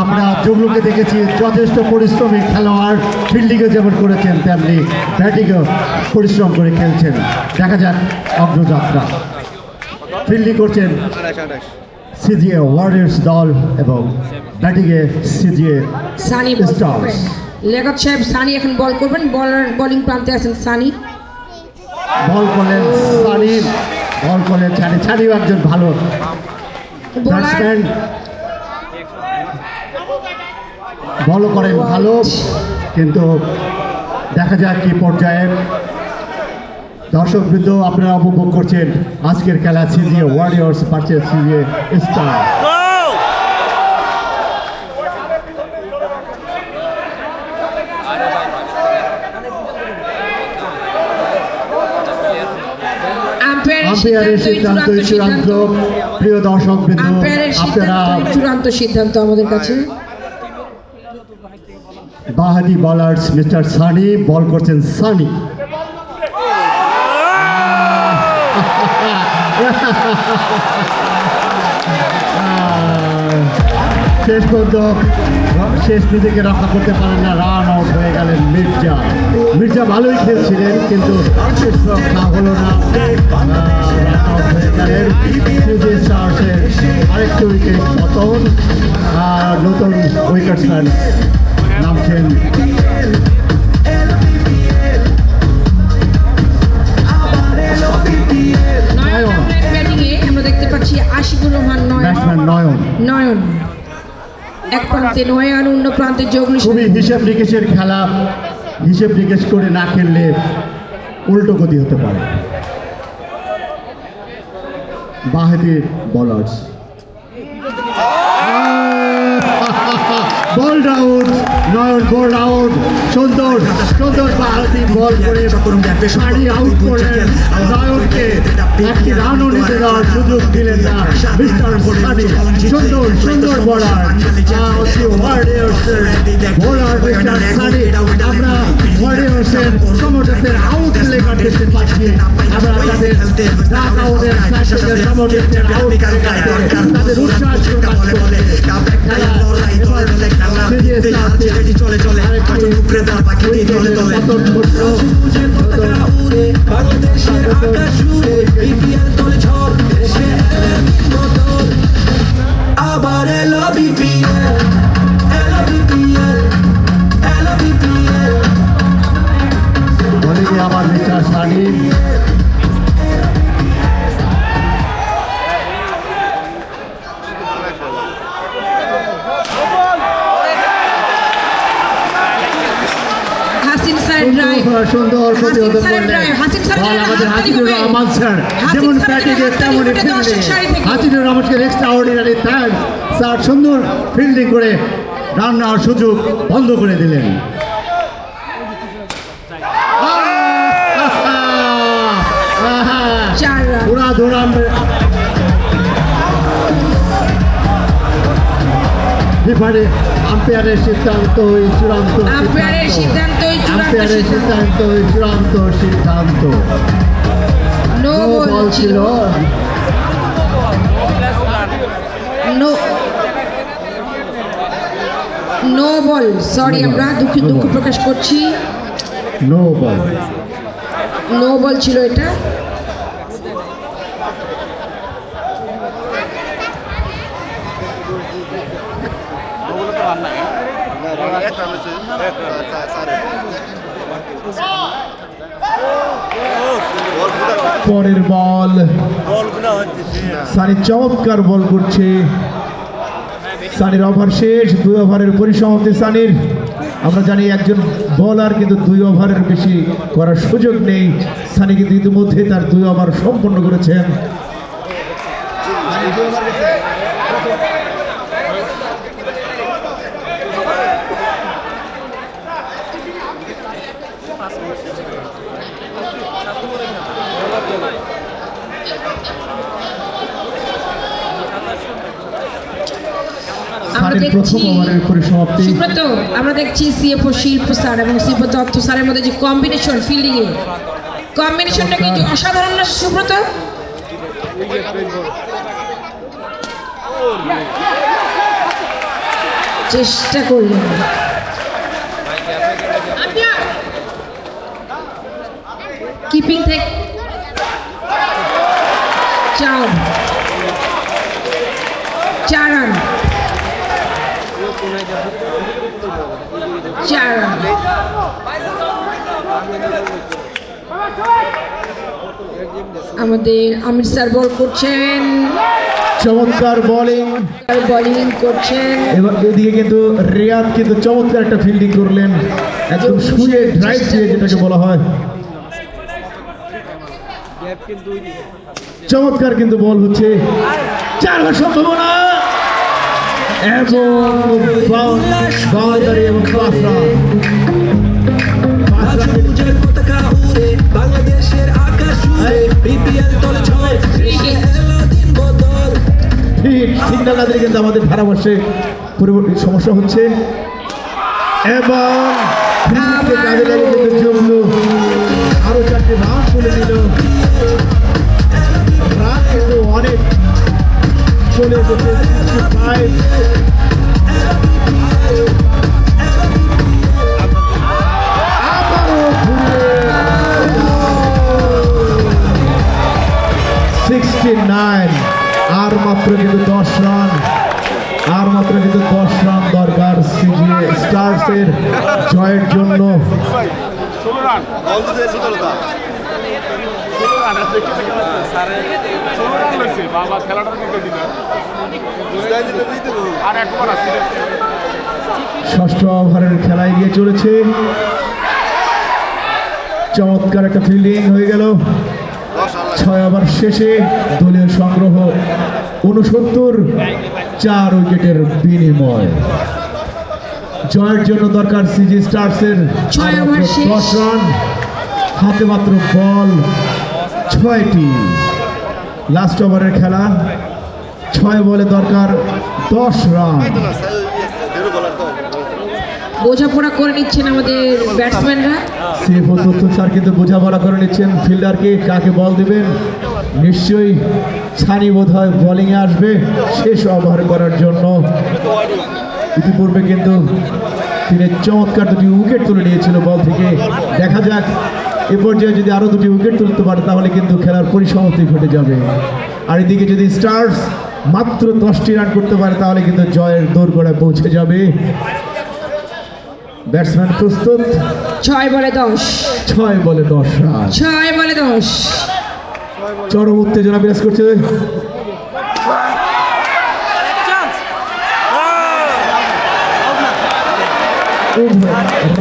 আমরা জুগলুকে দেখেছি যথেষ্ট পরিশ্রমী খেলোয়াড়, ফিল্ডিংও যেমন করেছেন তেমনি ব্যাটিংও পরিশ্রম করে খেলছেন। দেখা যাক অগ্রযাত্রা। ফিল্ডিং করছেন সিজিএ ওয়ারিয়র্স দল এবং ব্যাটিংয়ে সিজিএ সানি বল Stars. করবেন। লেখক সাহেব সানি এখন বল করবেন, বোলিং প্রান্তে আছেন সানি। বল করলেন সানি, বল করলেন ছানি, ছানিও একজন ভালো বোলার ব্যাটসম্যান, বলও করেন ভালো, কিন্তু দেখা যাক কি পর্যায়ে। দর্শকবৃন্দ, আপনারা উপভোগ করছেন আজকের খেলা CGA warriors versus CGA star. আম্পায়ারের সিদ্ধান্ত চূড়ান্ত। প্রিয় দর্শকবৃন্দ, আম্পায়ারের আপনারা চূড়ান্ত সিদ্ধান্ত আমাদের কাছে। বাহাদি বলার্স মিস্টার সানি, বল করছেন সানি। শেষ পর্যন্ত শেষ নিজেকে রক্ষা করতে পারেন না, রান আউট হয়ে গেলেন মির্জা। মির্জা ভালোই খেলছিলেন কিন্তু শেষ রক্ষা হলো না, রান আউট হয়ে গেলেন। সিজি স্টার্সের আরেকটি উইকেট পতন, আর নতুন উইকেটসম্যান নামছেন নয়ন ব্যাটিংয়ে আমরা দেখতে পাচ্ছি আশিকুর রহমান ব্যাটসম্যান নয়ন। নয়ন এক প্রান্তে নয়ন, অন্য প্রান্তে জগলু। খুবই হিসেব নিকেশের খেলা, হিসেব নিকেশ করে না খেললে উল্টো গতি হতে পারে। বাহাদি বলার্স, বল আউট, নয়ন বল আউট, সুন্দর সুন্দর বাহাদি বল করে সারি আউট করলেন নয়নকে। একটি রানও নিতে দেওয়ার সুযোগ দিলেন না মিস্টার সানি। সুন্দর সুন্দর বলার ওয়ারিয়র্সের বোলার মিস্টার সানি। আমরা ওয়ারিয়র্সের সমর্থকদের আউট লেখা দেখতে পাচ্ছি, আমরা তাদের রান আউটের সাথে সমর্থকদের আউট তাদের উৎসাহ প্রকাশ করছে। খেলা এবার সিরিয়াস আছে, চলে চলে বাংলাদেশের আকাশ জুড়ে বিপিএল তোলে ঝড়, দেশে বদল, আবার এলো বিপিএল, এলো বিপিএল, এলো বিপিএল। বলে আবার mister Sunny. Hasin sir drive, সুন্দর প্রতিহত হাসিন স্যারের করলেন drive, হাসিন স্যারের বল drive আমাদের হাততালি হাসিনুর হবে। রহমান স্যার, হাসিন যেমন স্যারের ব্যাটিংয়ে হাততালি তেমনই হবে ফিল্ডিংয়ে। দর্শক সারি থেকে। হাসিনুর রহমানকে এক্সট্রা অর্ডিনারি থ্যাঙ্কস স্যার, সুন্দর ফিল্ডিং করে রান নেওয়ার সুযোগ বন্ধ করে দিলেন। চার রান। পুরা ধরাম বিফারে আম্পায়ারের সিদ্ধান্ত চূড়ান্ত, আম্পায়ারের সিদ্ধান্তই চূড়ান্ত আম্পায়ারের সিদ্ধান্ত। সিদ্ধান্ত চূড়ান্ত সিদ্ধান্ত। নো নো বল বল ছিল, ছিল, নো নো বল, সরি আমরা দুঃখ প্রকাশ করছি, নো বল। নো বল ছিল এটা। পরের বল, সানি চমৎকার বল করছে। সানির ওভার শেষ, 2 ওভারের পরিসমাপ্তি সানির। আমরা জানি একজন বোলার কিন্তু 2 ওভারের বেশি করার সুযোগ নেই। সানি কিন্তু ইতিমধ্যে তার 2 ওভার সম্পন্ন করেছেন। আমরা সানির প্রথম দেখছি ওভারের পরিসমাপ্তি। সুব্রত, আমরা দেখছি সিএফও শিল্প স্যার এবং শিল্প দত্ত স্যারের মধ্যে যে কম্বিনেশন ফিল্ডিং এ, কম্বিনেশনটা কি অসাধারণ না সুব্রত? চেষ্টা করলেন কিপিং থেকে চার। 4 রান 4 রান। আমাদের আমির স্যার বল করছেন, চমৎকার বোলিং। বোলিং করছেন। এবার এদিকে কিন্তু রিয়াদ কিন্তু চমৎকার একটা ফিল্ডিং করলেন, একদম শুয়ে ড্রাইভ দিয়ে যেটাকে বলা হয়। চমৎকার কিন্তু বল হচ্ছে, 4 রান সম্ভাবনা এবং বাউন্ডারি এবং 5 রান। সবুজের পতাকা উড়ে বাংলাদেশের আকাশ উড়ে বিপিএল দল ছয় এলো দিন বদল। ঠিক সিগন্যাল না দিলে কিন্তু আমাদের ধারাভাষ্যে পরিবর্তন সমস্যা হচ্ছে এবং কাজে লাগে কিন্তু জমলো, আরো 4টে রান তুলে নিল। রান কিন্তু অনেক চলে এসেছে 65। আবারও ঘুরে 69। আর মাত্র কিন্তু 10 রান, আর মাত্র কিন্তু 10 রান দরকার সিজিএ স্টার্সের জয়ের জন্য। 16 রান হয়েছে বাবা, খেলাটা দিতে দিলেন আর একবার আসছে। ষষ্ঠ ওভারের খেলা এগিয়ে চলেছে, চমৎকার একটা ফিল্ডিং হয়ে গেল। 6 ওভার শেষে দলীয় সংগ্রহ 69, 4 উইকেটের বিনিময়। জয়ের জন্য দরকার সিজি স্টার্সের 6 ওভার শেষ। 10 রান, হাতে মাত্র বল 6টি। লাস্ট ওভারের খেলা, 6 বলে দরকার 10 রান। বোঝাপড়া করে নিচ্ছেন আমাদের ব্যাটসম্যানরা। সিএফও তথ্য স্যার কিন্তু বোঝাপড়া করে নিচ্ছেন ফিল্ডারকে কাকে বল দিবেন। নিশ্চয়ই ছানি বোধ হয় বোলিংয়ে আসবে শেষ ওভার করার জন্য। ইতিপূর্বে কিন্তু তিনি চমৎকার 2টি উইকেট তুলে নিয়েছিল বল থেকে। দেখা যাক এ পর্যায়ে যদি আরও 2টি উইকেট তুলতে পারে তাহলে কিন্তু খেলার পরিসমাপ্তি ঘটে যাবে। আর এদিকে যদি স্টার্স মাত্র 10টি রান করতে পারে তাহলে কিন্তু জয়ের দোরগোড়ায় পৌঁছে যাবে। ব্যাটসম্যান প্রস্তুত, 6 বলে 10। 6 বলে 10 রান। 6 বলে 10। চরম উত্তেজনা বিরাজ করছে।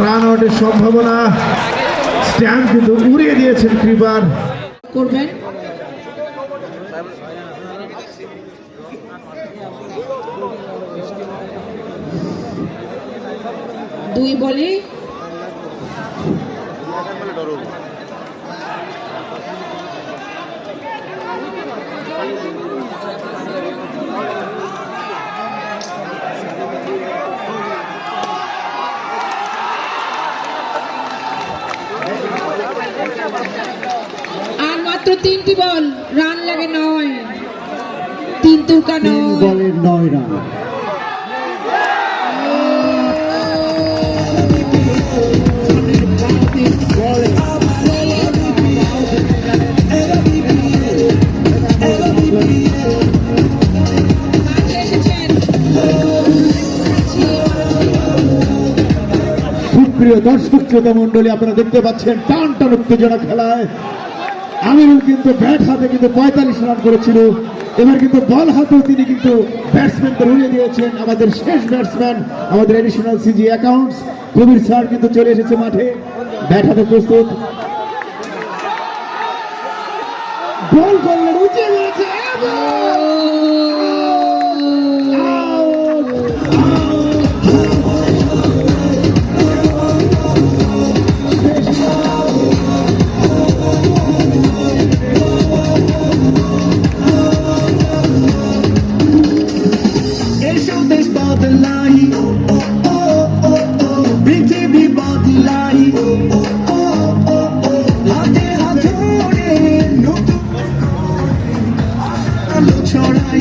রান আউটের সম্ভাবনা, স্ট্যাম্প কিন্তু উড়িয়ে দিয়েছেন ক্রিপার। করবেন দুই বলে আর মাত্র 3টি বল, রান লাগে 9। 3 তুকা 9 বলে 9 রান। সুপ্রিয় দর্শক শ্রোতা মন্ডলী, আপনারা দেখতে পাচ্ছেন টান টান উত্তেজনা খেলায়। আমিরুল কিন্তু ব্যাট হাতে কিন্তু 45 রান করেছিল, এবার কিন্তু বল হাতেও তিনি কিন্তু ব্যাটসম্যানকে উড়িয়ে দিয়েছেন। আমাদের শেষ ব্যাটসম্যান, আমাদের এডিশনাল সিজি অ্যাকাউন্টস কবির স্যার কিন্তু চলে এসেছে মাঠে, ব্যাট হাতে প্রস্তুত। বল করলেন, উঁচিয়ে দিয়েছে ছড়াই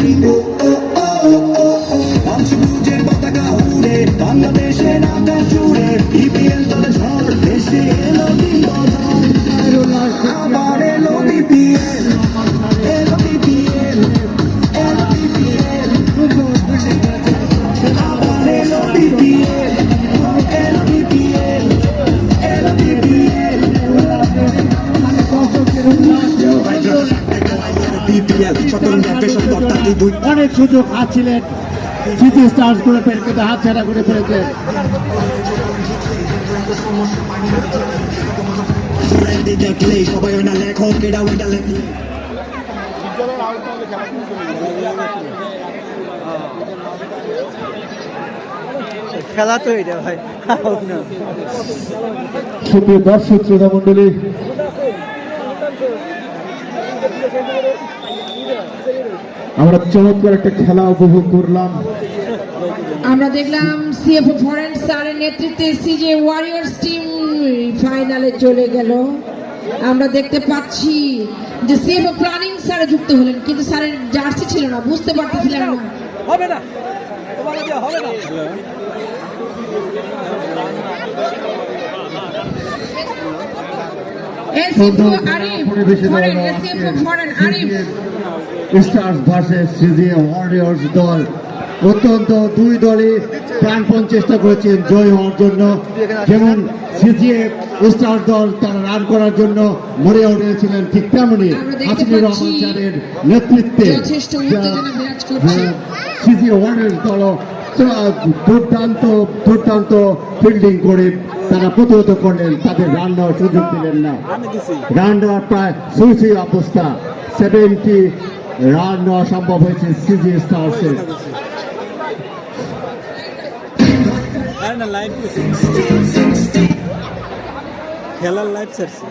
অনেক সুযোগ হাতছিলেন সিটি স্টার্স করে ফেলে কিন্তু হাত ছাড়া করে ফেলেছেন। দেখলে সবাই না লেখক এটা ওইটা লেখলে বিদ্যালয়ের আউট হলে খেলা খেলা তো এটা ভাই সুপ্রিয় দর্শক শ্রোতা মণ্ডলী, আমরা চমৎকার একটা খেলা উপভোগ করলাম। আমরা দেখলাম সিএফও ফরেন স্যারের নেতৃত্বে সিজে ওয়ারিয়র্স টিম ফাইনালে চলে গেল। আমরা দেখতে পাচ্ছি যে সিএফও প্ল্যানিং স্যার যুক্ত হলেন, কিন্তু স্যারের জার্সি ছিল না, বুঝতে পারতেছিলাম না। হবে না তোমাকে দিয়ে হবে না ACFO Arif foreign, ACFO foreign Arif stars versus CGA warriors দল। অত্যন্ত দুই দলই প্রাণপণ চেষ্টা করেছেন জয় হওয়ার জন্য। যেমন সিজিএ স্টার্স দল তারা রান করার জন্য মরে উঠেছিলেন, ঠিক তেমনি আমরা দেখতে হাসিনুর রহমান পাচ্ছি স্যারের নেতৃত্বে যথেষ্ট উত্তেজনা বিরাজ করছে। সিজিএ ওয়ারিয়র্স দল দুর্দান্ত ফিল্ডিং করে তারা প্রতিহত করলেন, তাদের রান নেওয়ার সুযোগ দিলেন না। রান নেওয়ার প্রায় সুই অবস্থা, 70 রান নেওয়া সম্ভব হয়েছে সিজি স্টার্সের। লাইভ খেলার লাইভ ছাড়ছে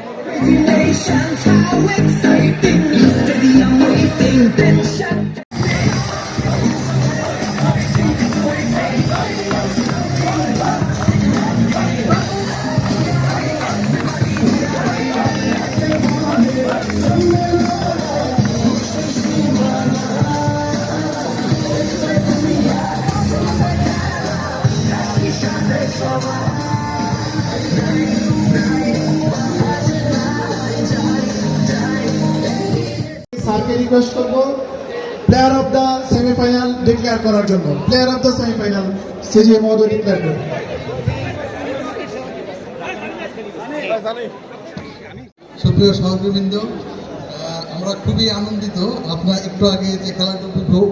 স্যারকে রিকোয়েস্ট করবো player of the semifinal declare করার জন্য। Player of the semifinal CGA মহোদয় ডিক্লেয়ার করুন। সুপ্রিয় সহযোগীবৃন্দ, আমরা খুবই আনন্দিত। আপনারা একটু আগে যে খেলাটা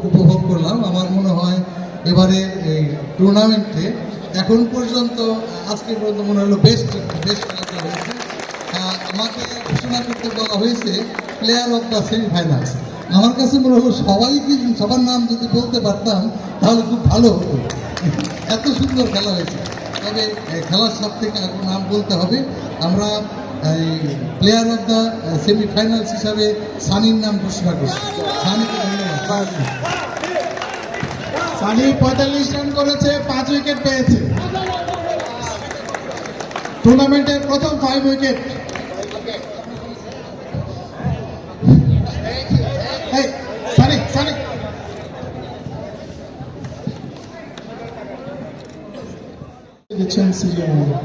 উপভোগ করলাম, আমার মনে হয় এবারে এই টুর্নামেন্টে এখন পর্যন্ত আজকে পর্যন্ত মনে হলো বেস্ট খেলাটা হয়েছে। আমাকে ঘোষণা করতে বলা হয়েছে প্লেয়ার অফ দ্য সেমিফাইনালস। আমার কাছে মনে হলো সবার নাম যদি বলতে পারতাম তাহলে খুব ভালো হতো, এত সুন্দর খেলা হয়েছে। তবে খেলার সাথ থেকে এখন নাম বলতে হবে। আমরা প্লেয়ার অফ দ্য সেমিফাইনালস হিসাবে সানির নাম ঘোষণা করছি। সানিকে ধন্যবাদ। সানি 45 রান করেছে, 5 উইকেট পেয়েছে। টুর্নামেন্টের প্রথম 5 উইকেট। সানি দিচ্ছেন সিজিএ মহোদয়।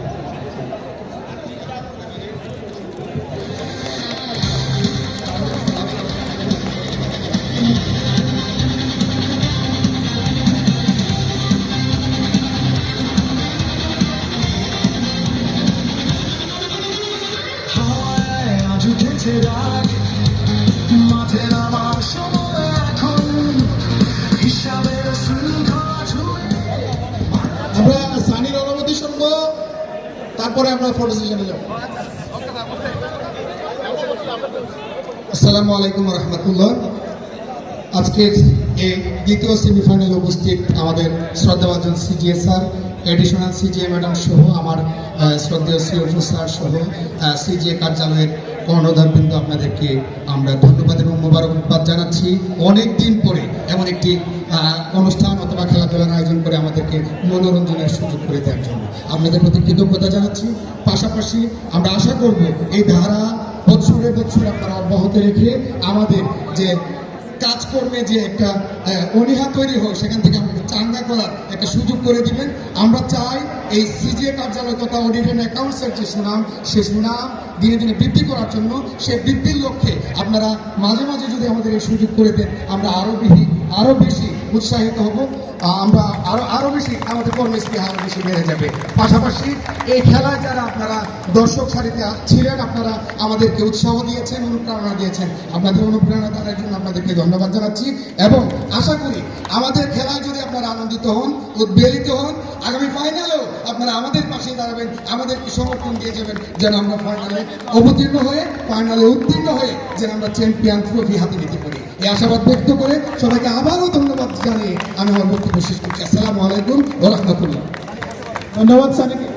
আমরা সানির অনুমতি শুনবো, তারপরে আমরা ফটো সেশনে যাব। আসসালামু আলাইকুম রহমতুল্লাহ। আজকের এই দ্বিতীয় সেমিফাইনালে উপস্থিত আমাদের শ্রদ্ধাভাজন CGA sir, additional CGA madam সহ আমার শ্রদ্ধেয় সিএফও স্যার সহ সিজিএ কার্যালয়ের কর্ণধারবৃন্দ, আপনাদেরকে আমরা ধন্যবাদ এবং মোবারকবাদ জানাচ্ছি। অনেক দিন পরে এমন একটি অনুষ্ঠান অথবা খেলাধুলার আয়োজন করে আমাদেরকে মনোরঞ্জনের সুযোগ করে দেওয়ার জন্য আপনাদের প্রতি কৃতজ্ঞতা জানাচ্ছি। পাশাপাশি আমরা আশা করব এই ধারা বছরে আপনারা অব্যাহত রেখে আমাদের যে কাজকর্মে যে একটা অনীহা তৈরি হোক, সেখান থেকে আমাদের চাঙ্গা করার একটা সুযোগ করে দিবেন। আমরা চাই এই সিজিএ কার্যালয় তথা অডিট অ্যান্ড অ্যাকাউন্টসের যে সুনাম, সে সুনাম দিনে দিনে বৃদ্ধি করার জন্য, সেই বৃদ্ধির লক্ষ্যে আপনারা মাঝে মাঝে যদি আমাদের এই সুযোগ করে দেন, আমরা আরও বেশি উৎসাহিত হব। আমরা আরো বেশি আমাদের কর্মস্পৃহা আরো বেশি বেড়ে যাবে। পাশাপাশি এই খেলায় যারা আপনারা দর্শক সারিতে ছিলেন, আপনারা আমাদেরকে উৎসাহ দিয়েছেন, অনুপ্রেরণা দিয়েছেন। আপনাদের অনুপ্রেরণা দেওয়ার জন্য আপনাদেরকে ধন্যবাদ জানাচ্ছি এবং আশা করি আমাদের খেলায় যদি আপনারা আনন্দিত হন, উদ্বেলিত হন, আগামী ফাইনালেও আপনারা আমাদের পাশে দাঁড়াবেন, আমাদেরকে সমর্থন দিয়ে যাবেন, যেন আমরা ফাইনালে উত্তীর্ণ হয়ে যেন আমরা চ্যাম্পিয়ন ট্রফি হাতে নিতে পারি। এই আশাবাদ ব্যক্ত করে সবাইকে আবারও ধন্যবাদ জানিয়ে আমি আমার বক্তব্য শেষ করছি। আসসালামু আলাইকুম ওয়া রাহমাতুল্লাহ। ধন্যবাদ সানিকে।